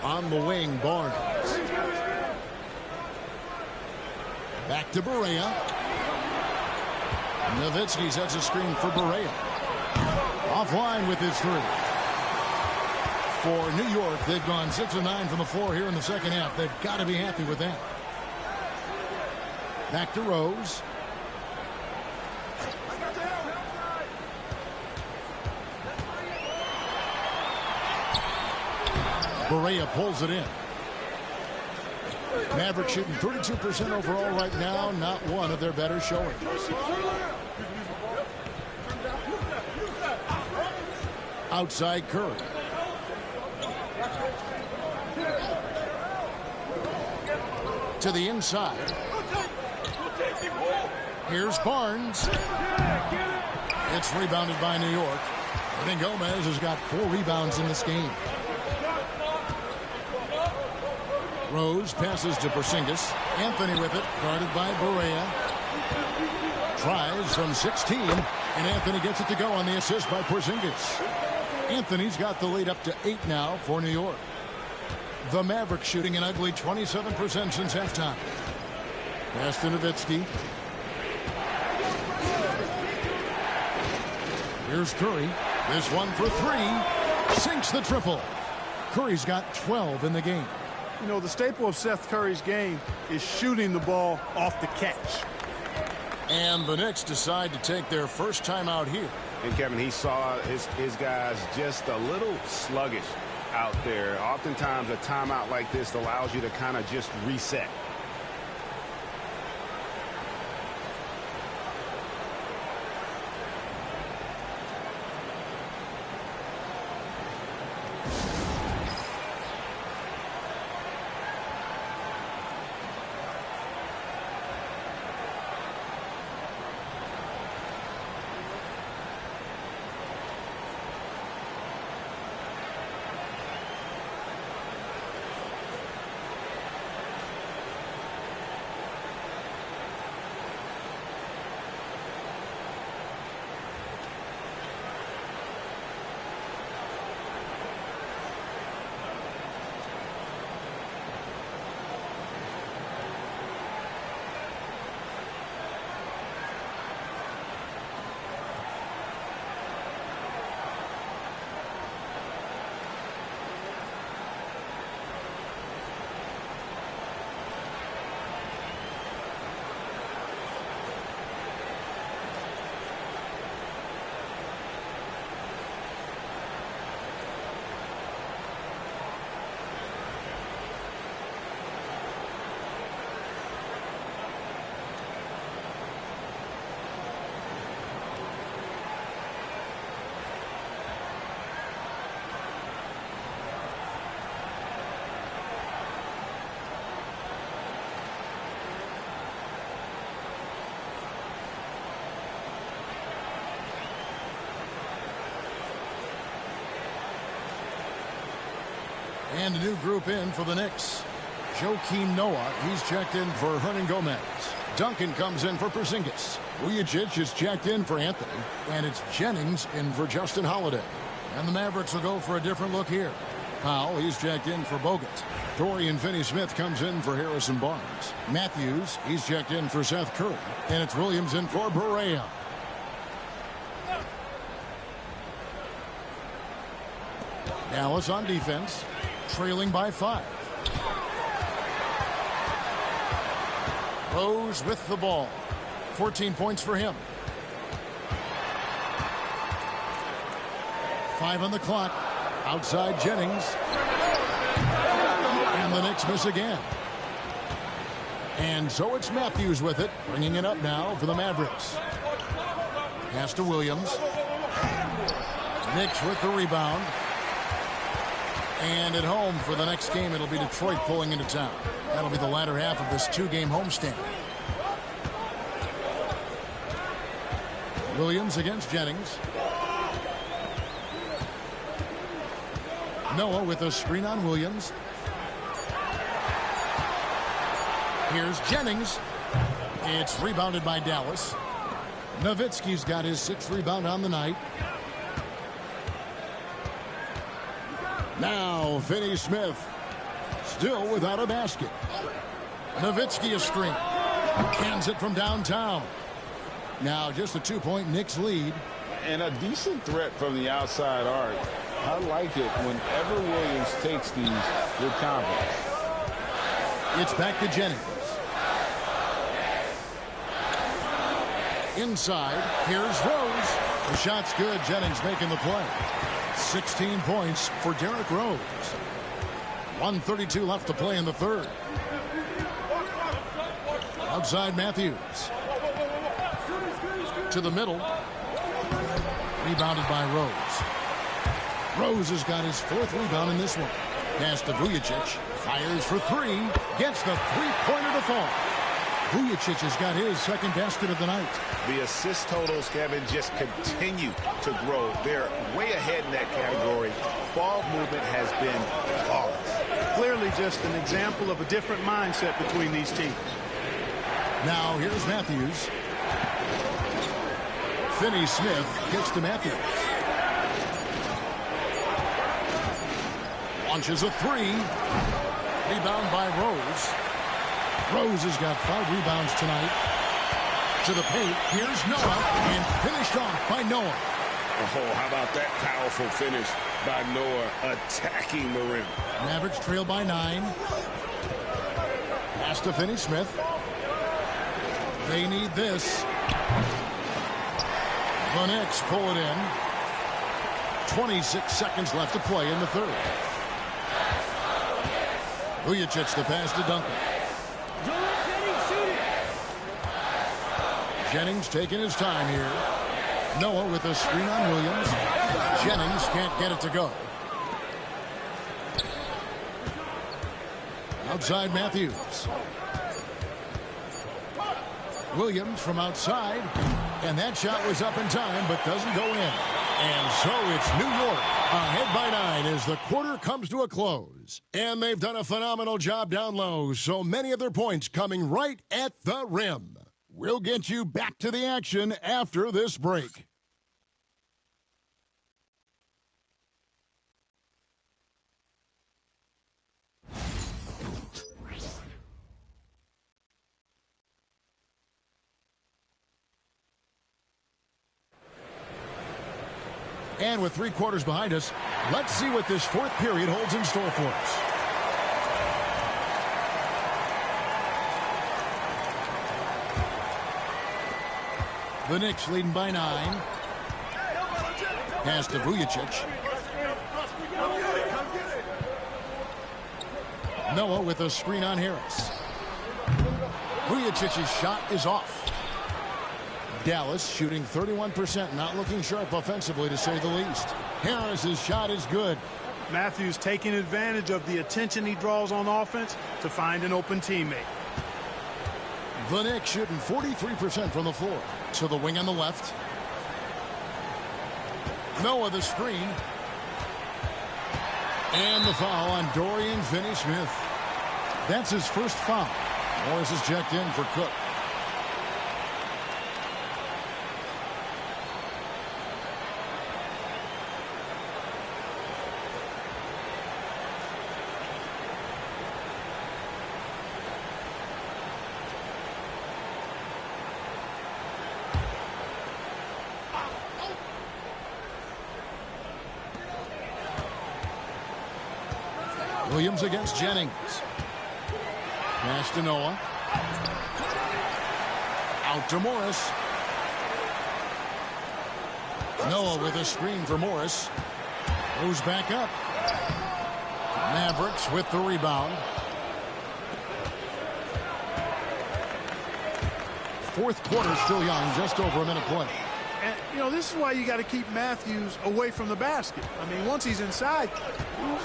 Speaker 1: On the wing, Barnes. Back to Barea. Nowitzki sets a screen for Barea. Offline with his 3. For New York, they've gone 6 of 9 from the floor here in the second half. They've got to be happy with that. Back to Rose. Barea pulls it in. Mavericks shooting 32% overall right now. Not one of their better showings. Outside Curry. To the inside. Here's Barnes. It's rebounded by New York. I think Gomez has got 4 rebounds in this game. Rose passes to Porzingis. Anthony with it, guarded by Barea. Tries from 16, and Anthony gets it to go on the assist by Porzingis. Anthony's got the lead up to 8 now for New York. The Mavericks shooting an ugly 27% since halftime. Pass to Nowitzki. Here's Curry. This one for 3. Sinks the triple. Curry's got 12 in the game.
Speaker 3: You know, the staple of Seth Curry's game is shooting the ball off the catch.
Speaker 1: And the Knicks decide to take their first time out here.
Speaker 4: And Kevin, he saw his guys just a little sluggish out there. Oftentimes a timeout like this allows you to kind of just reset.
Speaker 1: And a new group in for the Knicks. Joakim Noah, he's checked in for Hernan Gomez. Duncan comes in for Porzingis. Vujacic is checked in for Anthony. And it's Jennings in for Justin Holiday. And the Mavericks will go for a different look here. Powell, he's checked in for Bogut. Dorian Finney-Smith comes in for Harrison Barnes. Matthews, he's checked in for Seth Curry. And it's Williams in for Barea. Dallas on defense, trailing by 5. Rose with the ball. 14 points for him. 5 on the clock. Outside Jennings. And the Knicks miss again. And so it's Matthews with it, bringing it up now for the Mavericks. Pass to Williams. Knicks with the rebound. And at home for the next game, it'll be Detroit pulling into town. That'll be the latter half of this 2-game homestand. Williams against Jennings. Noah with a screen on Williams. Here's Jennings. It's rebounded by Dallas. Nowitzki's got his 6th rebound on the night. Now Finney-Smith still without a basket. Nowitzki a screen. Cans it from downtown. Now just a 2-point Knicks lead.
Speaker 2: And a decent threat from the outside arc. I like it whenever Williams takes these with confidence.
Speaker 1: It's back to Jennings. Inside, here's Rose. The shot's good. Jennings making the play. 16 points for Derrick Rose. 1:32 left to play in the third. Outside Matthews. To the middle. Rebounded by Rose. Rose has got his 4th rebound in this one. Pass to Vujacic. Fires for 3. Gets the 3-pointer to fall. Vujacic has got his 2nd basket of the night.
Speaker 2: The assist totals, Kevin, just continue to grow. They're way ahead in that category. Ball movement has been flawless.
Speaker 3: Clearly just an example of a different mindset between these teams.
Speaker 1: Now here's Matthews. Finney-Smith kicks to Matthews. Launches a 3. Rebound by Rose. Rose has got 5 rebounds tonight. To the paint. Here's Noah. And finished off by Noah.
Speaker 2: Oh, how about that powerful finish by Noah attacking the rim.
Speaker 1: Mavericks trail by 9. Pass to Finney-Smith. They need this. The Knicks pull it in. 26 seconds left to play in the third. Vujacic the pass to Duncan. Jennings taking his time here. Noah with a screen on Williams. Jennings can't get it to go. Outside Matthews. Williams from outside. And that shot was up in time, but doesn't go in. And so it's New York ahead by 9 as the quarter comes to a close. And they've done a phenomenal job down low, so many of their points coming right at the rim. We'll get you back to the action after this break. And with 3 quarters behind us, let's see what this 4th period holds in store for us. The Knicks leading by 9. Pass to Vujacic. Noah with a screen on Harris. Vujacic's shot is off. Dallas shooting 31%, not looking sharp offensively to say the least. Harris's shot is good.
Speaker 3: Matthews taking advantage of the attention he draws on offense to find an open teammate.
Speaker 1: The Knicks shooting 43% from the floor. To the wing on the left. Noah the screen. And the foul on Dorian Finney-Smith. That's his first foul. Morris is checked in for Cook. Williams against Jennings. Pass to Noah. Out to Morris. Noah with a screen for Morris. Goes back up. Mavericks with the rebound. Fourth quarter still young, just over a minute play.
Speaker 3: And, you know, this is why you got to keep Matthews away from the basket. I mean, once he's inside,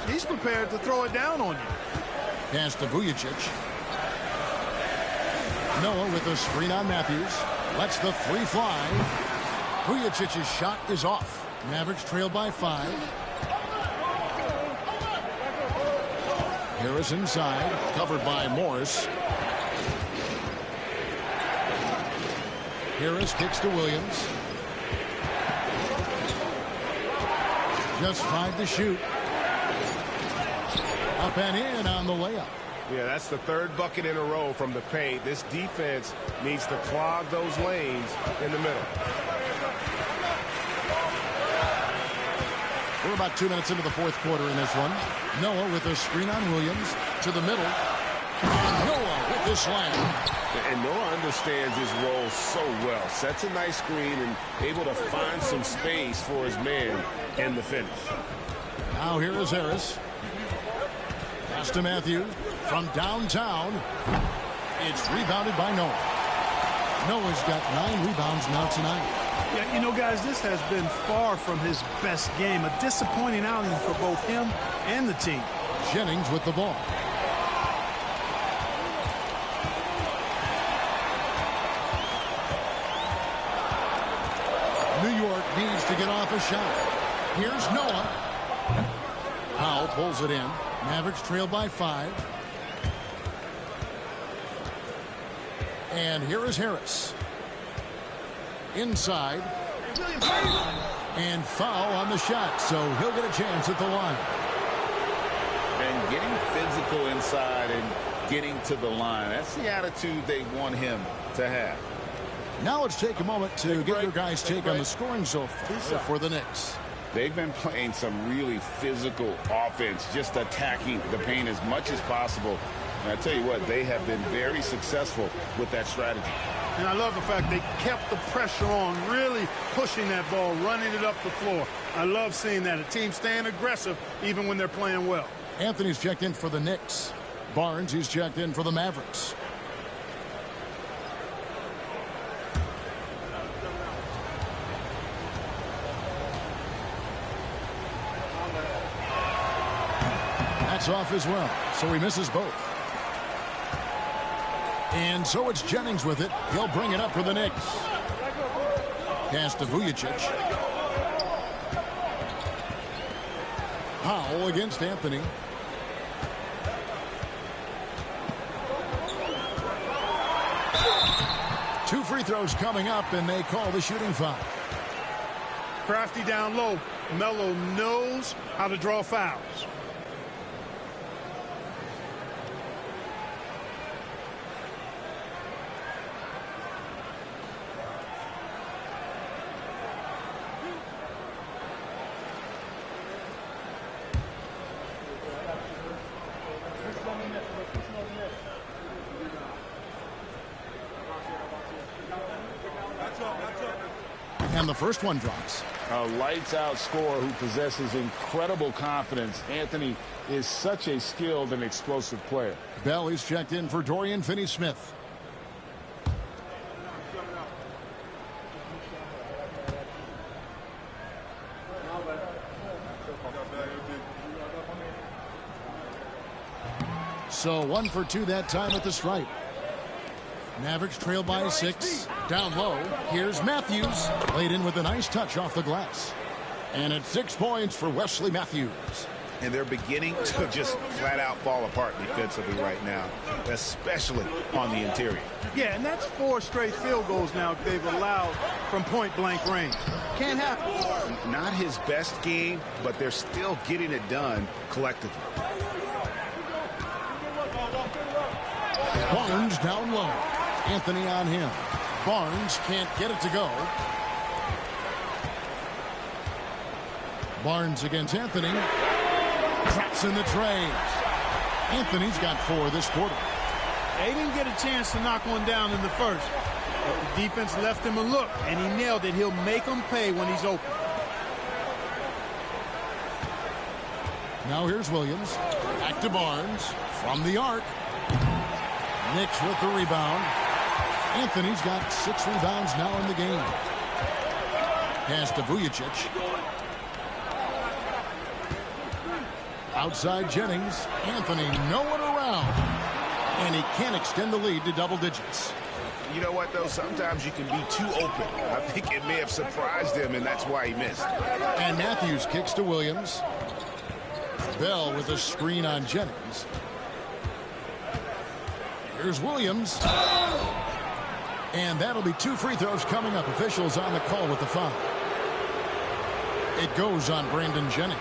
Speaker 3: he's prepared to throw it down on you.
Speaker 1: Pass to Vujacic. Noah with a screen on Matthews. Lets the three fly. Vujacic's shot is off. Mavericks trail by 5. Harris inside, covered by Morris. Harris kicks to Williams. Just 5 to shoot. Up and in on the layup.
Speaker 4: Yeah, that's the third bucket in a row from the paint. This defense needs to clog those lanes in the middle.
Speaker 1: We're about 2 minutes into the fourth quarter in this one. Noah with a screen on Williams to the middle. And Noah with the slam.
Speaker 4: And Noah understands his role so well. Sets a nice screen and able to find some space for his man in the finish.
Speaker 1: Now here is Harris. Pass to Matthews from downtown. It's rebounded by Noah. Noah's got 9 rebounds now tonight.
Speaker 3: Yeah, you know, guys, this has been far from his best game. A disappointing outing for both him and the team.
Speaker 1: Jennings with the ball. New York needs to get off a shot. Here's Noah. Powell pulls it in. Mavericks trail by 5. And here is Harris. Inside. And foul on the shot, so he'll get a chance at the line.
Speaker 2: And getting physical inside and getting to the line, that's the attitude they want him to have.
Speaker 1: Now let's take a moment to get your guys' take on the scoring so far for the Knicks.
Speaker 2: They've been playing some really physical offense, just attacking the paint as much as possible. And I tell you what, they have been very successful with that strategy.
Speaker 3: And I love the fact they kept the pressure on, really pushing that ball, running it up the floor. I love seeing that. A team staying aggressive even when they're playing well.
Speaker 1: Anthony's checked in for the Knicks. Barnes, he's checked in for the Mavericks. That's off as well, so he misses both. And so it's Jennings with it. He'll bring it up for the Knicks. Pass to Vujacic. Powell against Anthony. Two free throws coming up, and they call the shooting foul.
Speaker 3: Crafty down low. Mello knows how to draw fouls.
Speaker 1: And the first one drops.
Speaker 2: A lights-out scorer who possesses incredible confidence. Anthony is such a skilled and explosive player.
Speaker 1: Bell is checked in for Dorian Finney-Smith. So 1 for 2 that time at the stripe. Mavericks trail by 6. Down low, here's Matthews. Laid in with a nice touch off the glass. And it's 6 points for Wesley Matthews.
Speaker 2: and they're beginning to just flat out fall apart defensively right now, especially on the interior.
Speaker 3: Yeah, and that's 4 straight field goals now they've allowed from point-blank range. Can't happen.
Speaker 2: Not his best game, but they're still getting it done collectively.
Speaker 1: Barnes down low. Anthony on him. Barnes can't get it to go. Barnes against Anthony. Traps in the trays. Anthony's got 4 this quarter.
Speaker 3: They didn't get a chance to knock one down in the first. But the defense left him a look, and he nailed it. He'll make them pay when he's open.
Speaker 1: Now here's Williams. Back to Barnes. From the arc. Knicks with the rebound. Anthony's got 6 rebounds now in the game. Pass to Vujicic. Outside Jennings. Anthony nowhere around. And he can't extend the lead to double digits.
Speaker 2: You know what, though? Sometimes you can be too open. I think it may have surprised him, and that's why he missed.
Speaker 1: And Matthews kicks to Williams. Bell with a screen on Jennings. Here's Williams. And that'll be 2 free throws coming up. Officials on the call with the foul. It goes on Brandon Jennings.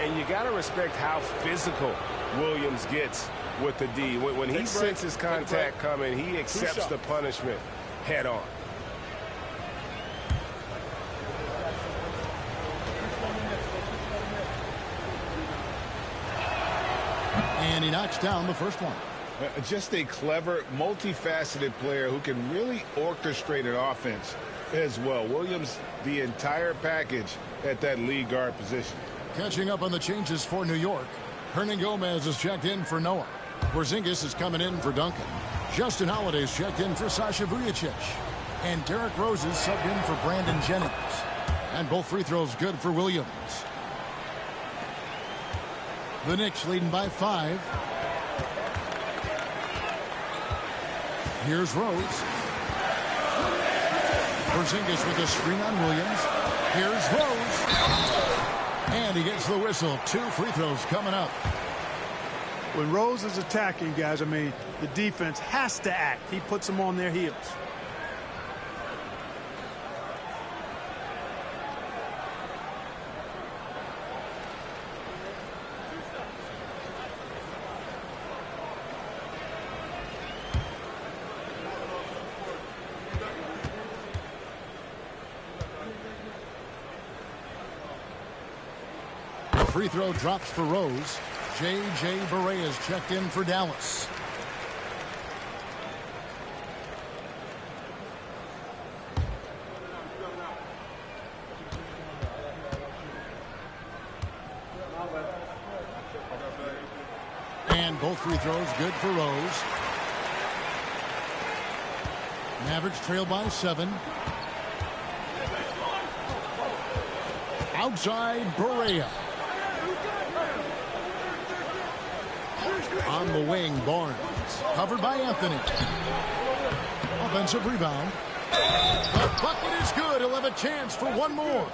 Speaker 4: And you got to respect how physical Williams gets with the D. When he senses contact coming, he accepts the punishment head on.
Speaker 1: And he knocks down the first one.
Speaker 2: Just a clever, multifaceted player who can really orchestrate an offense as well. Williams, the entire package at that lead guard position.
Speaker 1: Catching up on the changes for New York. Hernan Gomez is checked in for Noah. Porzingis is coming in for Duncan. Justin Holiday's checked in for Sasha Vujicic. And Derrick Rose is subbed in for Brandon Jennings. And both free throws good for Williams. The Knicks leading by 5. Here's Rose. Porzingis with a screen on Williams. Here's Rose. And he gets the whistle. 2 free throws coming up.
Speaker 3: When Rose is attacking, guys, I mean, the defense has to act. He puts them on their heels.
Speaker 1: Free throw drops for Rose. J.J. Barea is checked in for Dallas. And both free throws good for Rose. Mavericks trail by 7. Outside Barea. On the wing, Barnes. Covered by Anthony. Offensive rebound. The bucket is good. He'll have a chance for one more.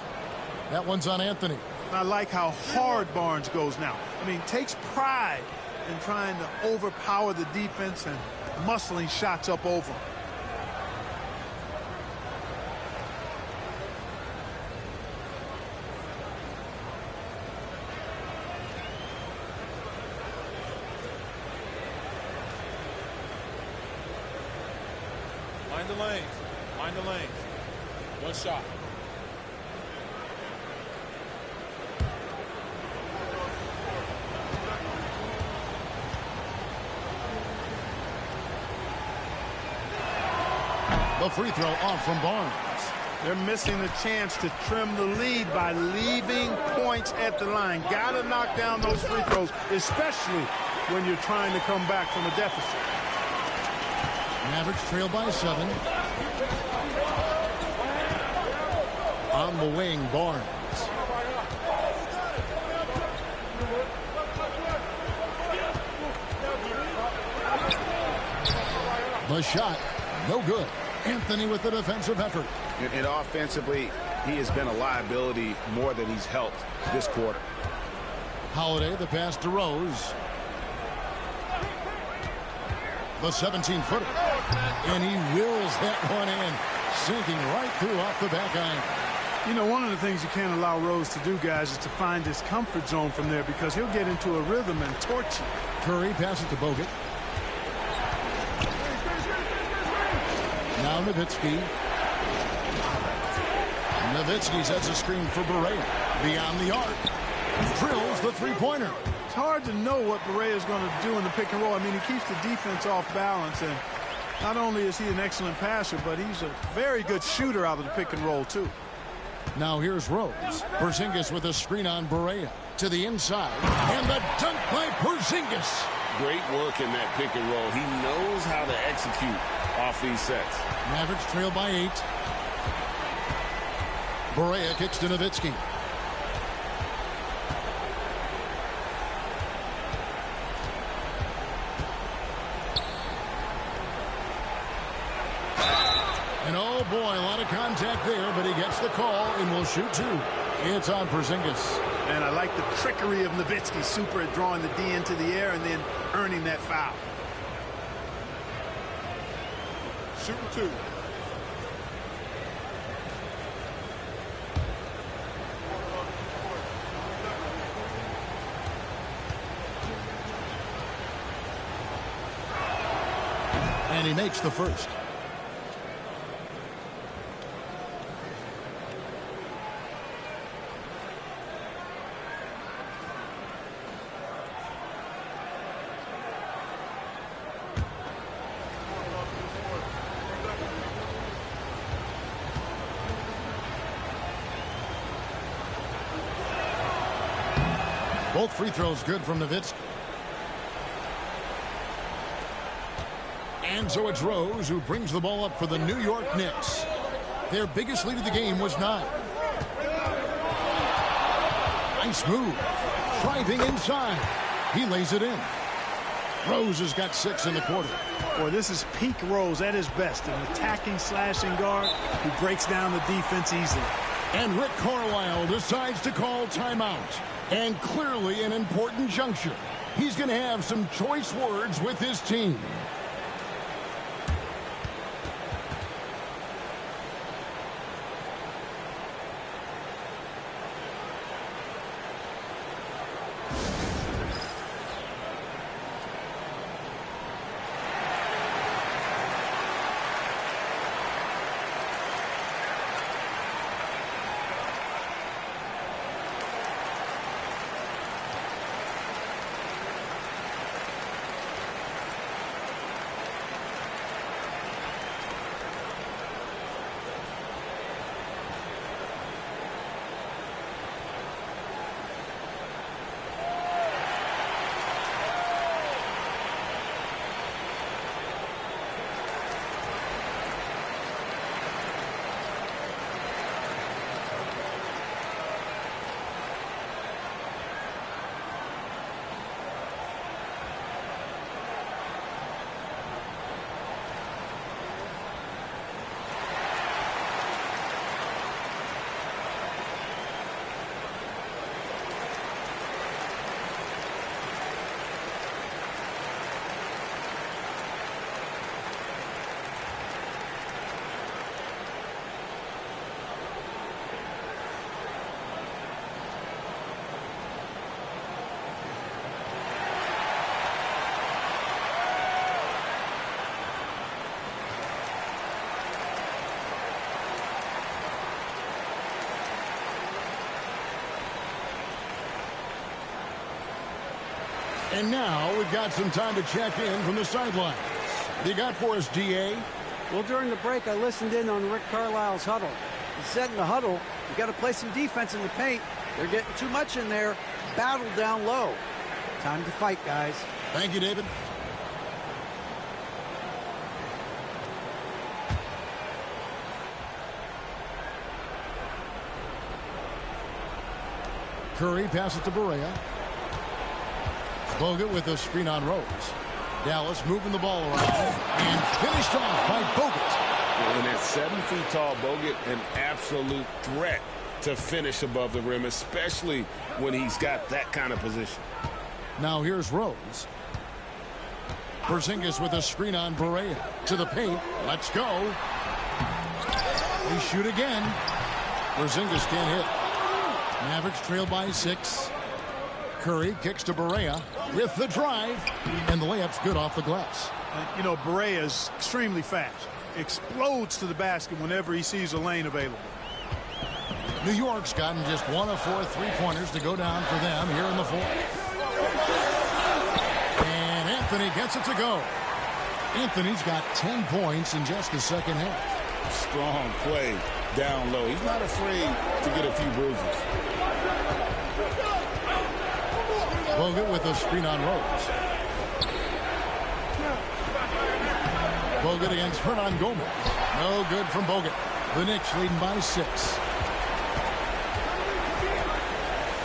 Speaker 1: That one's on Anthony.
Speaker 3: I like how hard Barnes goes now. I mean, takes pride in trying to overpower the defense and muscling shots up over him.
Speaker 8: Mind the lanes. Mind the lanes. One shot.
Speaker 1: The free throw off from Barnes.
Speaker 3: They're missing the chance to trim the lead by leaving points at the line. Got to knock down those free throws, especially when you're trying to come back from a deficit.
Speaker 1: Mavericks trail by 7. On the wing, Barnes. The shot, no good. Anthony with the defensive effort.
Speaker 2: And offensively, he has been a liability more than he's helped this quarter.
Speaker 1: Holiday, the pass to Rose. The 17-footer. And he wills that one in, sinking right through off the back iron.
Speaker 3: You know, one of the things you can't allow Rose to do, guys, is to find his comfort zone from there because he'll get into a rhythm and torch you.
Speaker 1: Curry passes to Bogut. Now Nowitzki. Nowitzki sets a screen for Barea. Beyond the arc. Drills the three-pointer.
Speaker 3: It's hard to know what Barea is going to do in the pick and roll. I mean, he keeps the defense off balance, and not only is he an excellent passer, but he's a very good shooter out of the pick and roll, too.
Speaker 1: Now here's Rose. Porzingis with a screen on Barea. To the inside. And the dunk by Porzingis.
Speaker 2: Great work in that pick and roll. He knows how to execute off these sets.
Speaker 1: Mavericks trail by 8. Barea kicks to Nowitzki. And oh boy, a lot of contact there, but he gets the call and will shoot 2. It's on Porzingis.
Speaker 3: And I like the trickery of Nowitzki, super at drawing the D into the air and then earning that foul.
Speaker 8: Shooting 2.
Speaker 1: And he makes the first. Both free throws good from Nowitzki. And so it's Rose who brings the ball up for the New York Knicks. Their biggest lead of the game was 9. Nice move. Driving inside. He lays it in. Rose has got 6 in the quarter.
Speaker 3: Boy, this is peak Rose at his best. An attacking, slashing guard who breaks down the defense easily.
Speaker 1: And Rick Carlisle decides to call timeout. And clearly an important juncture. He's going to have some choice words with his team. And now we've got some time to check in from the sidelines. What do you got for us, D.A.?
Speaker 9: Well, during the break, I listened in on Rick Carlisle's huddle. He said in the huddle, you got to play some defense in the paint. They're getting too much in there. Battle down low. Time to fight, guys.
Speaker 1: Thank you, David. Curry passes to Barea. Bogut with a screen on Rose. Dallas moving the ball around and finished off by Bogut.
Speaker 2: And at 7 feet tall, Bogut, an absolute threat to finish above the rim, especially when he's got that kind of position.
Speaker 1: Now here's Rose. Porzingis with a screen on Barea. To the paint. Let's go. They shoot again. Porzingis can't hit. Mavericks trail by 6. Curry kicks to Barea with the drive. And the layup's good off the glass.
Speaker 3: You know, Barea is extremely fast. Explodes to the basket whenever he sees a lane available.
Speaker 1: New York's gotten just 1 of 4 three-pointers to go down for them here in the fourth. And Anthony gets it to go. Anthony's got 10 points in just the second half.
Speaker 2: Strong play down low. He's not afraid to get a few bruises.
Speaker 1: Bogut with a screen on Rose. Bogut against Hernan Gomez. No good from Bogut. The Knicks leading by 6.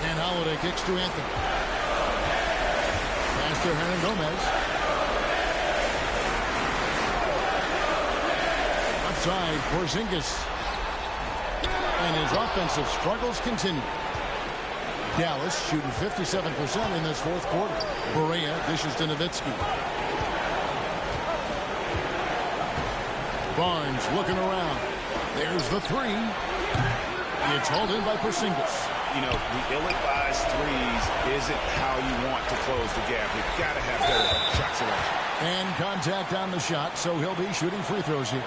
Speaker 1: And Holiday kicks to Anthony. Pass to Hernan Gomez. Outside, Porzingis. And his offensive struggles continue. Dallas shooting 57% in this fourth quarter. Barea dishes to Nowitzki. Barnes looking around. There's the three. It's hauled in by Porzingis.
Speaker 2: You know, the ill-advised threes isn't how you want to close the gap. You've got to have better shot selection.
Speaker 1: And contact on the shot, so he'll be shooting free throws here.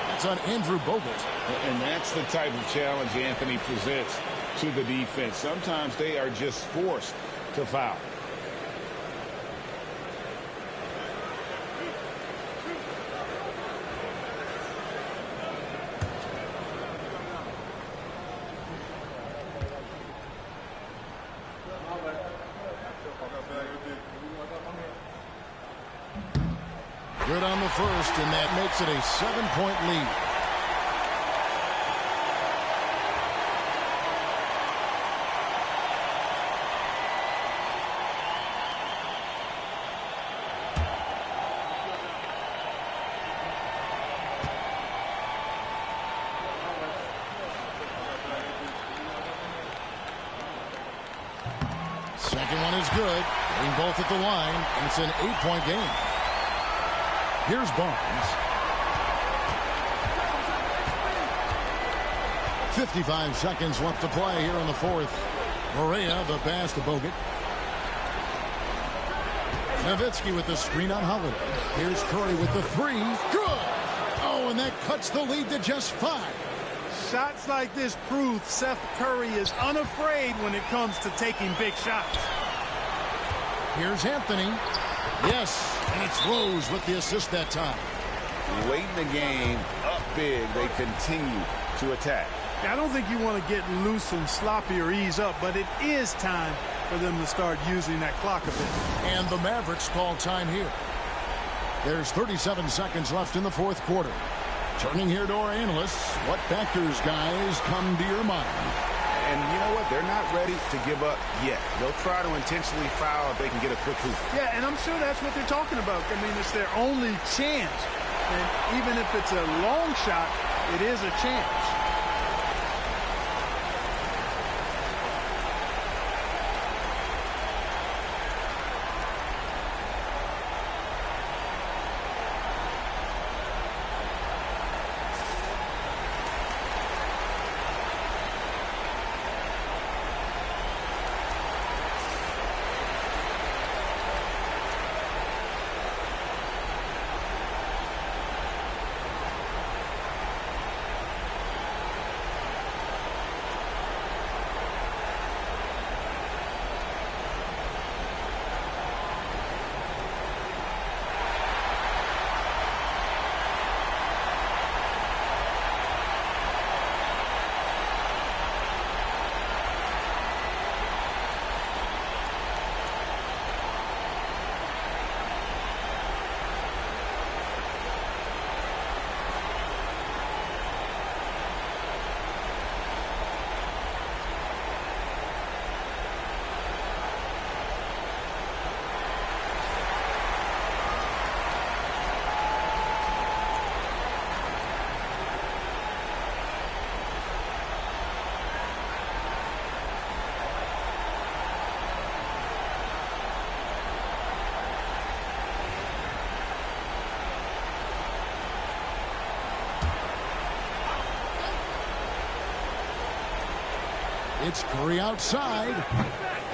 Speaker 1: That's on Andrew Bogut.
Speaker 2: And that's the type of challenge Anthony presents to the defense. Sometimes they are just forced to foul.
Speaker 1: Good on the first, and that makes it a 7-point lead. Second one is good. Getting both at the line, and it's an 8-point game. Here's Barnes. 55 seconds left to play here in the fourth. Barea, the pass to Bogut. Nowitzki with the screen on Holiday. Here's Curry with the three. Good! Oh, and that cuts the lead to just 5.
Speaker 3: Shots like this prove Seth Curry is unafraid when it comes to taking big shots.
Speaker 1: Here's Anthony. Yes, and it's Rose with the assist that time.
Speaker 2: Late in the game, up big, they continue to attack.
Speaker 3: I don't think you want to get loose and sloppy or ease up, but it is time for them to start using that clock a bit.
Speaker 1: And the Mavericks call time here. There's 37 seconds left in the fourth quarter. Turning here to our analysts, what factors, guys, come to your mind?
Speaker 2: And you know what? They're not ready to give up yet. They'll try to intentionally foul if they can get a quick hoop.
Speaker 3: Yeah, and I'm sure that's what they're talking about. I mean, it's their only chance. And even if it's a long shot, it is a chance.
Speaker 1: It's Curry outside.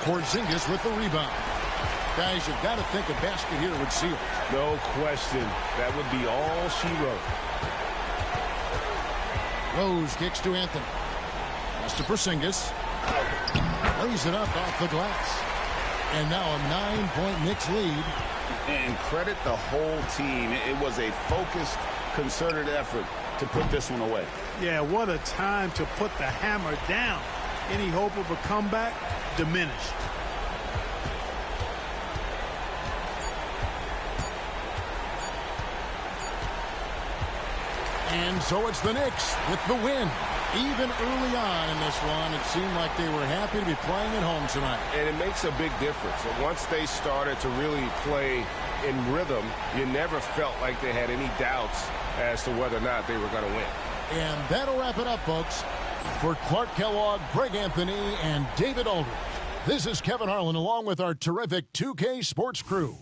Speaker 1: Porzingis with the rebound. Guys, you've got to think a basket here would seal.
Speaker 4: No question. That would be all she wrote.
Speaker 1: Rose kicks to Anthony. Pass to Porzingis. Lays it up off the glass. And now a 9-point Knicks lead.
Speaker 2: And credit the whole team. It was a focused, concerted effort to put this one away.
Speaker 3: Yeah, what a time to put the hammer down. Any hope of a comeback diminished.
Speaker 1: And so it's the Knicks with the win. Even early on in this one, it seemed like they were happy to be playing at home tonight.
Speaker 4: And it makes a big difference. Once they started to really play in rhythm, you never felt like they had any doubts as to whether or not they were going to win.
Speaker 1: And that'll wrap it up, folks. For Clark Kellogg, Greg Anthony, and David Aldridge, this is Kevin Harlan along with our terrific 2K Sports crew.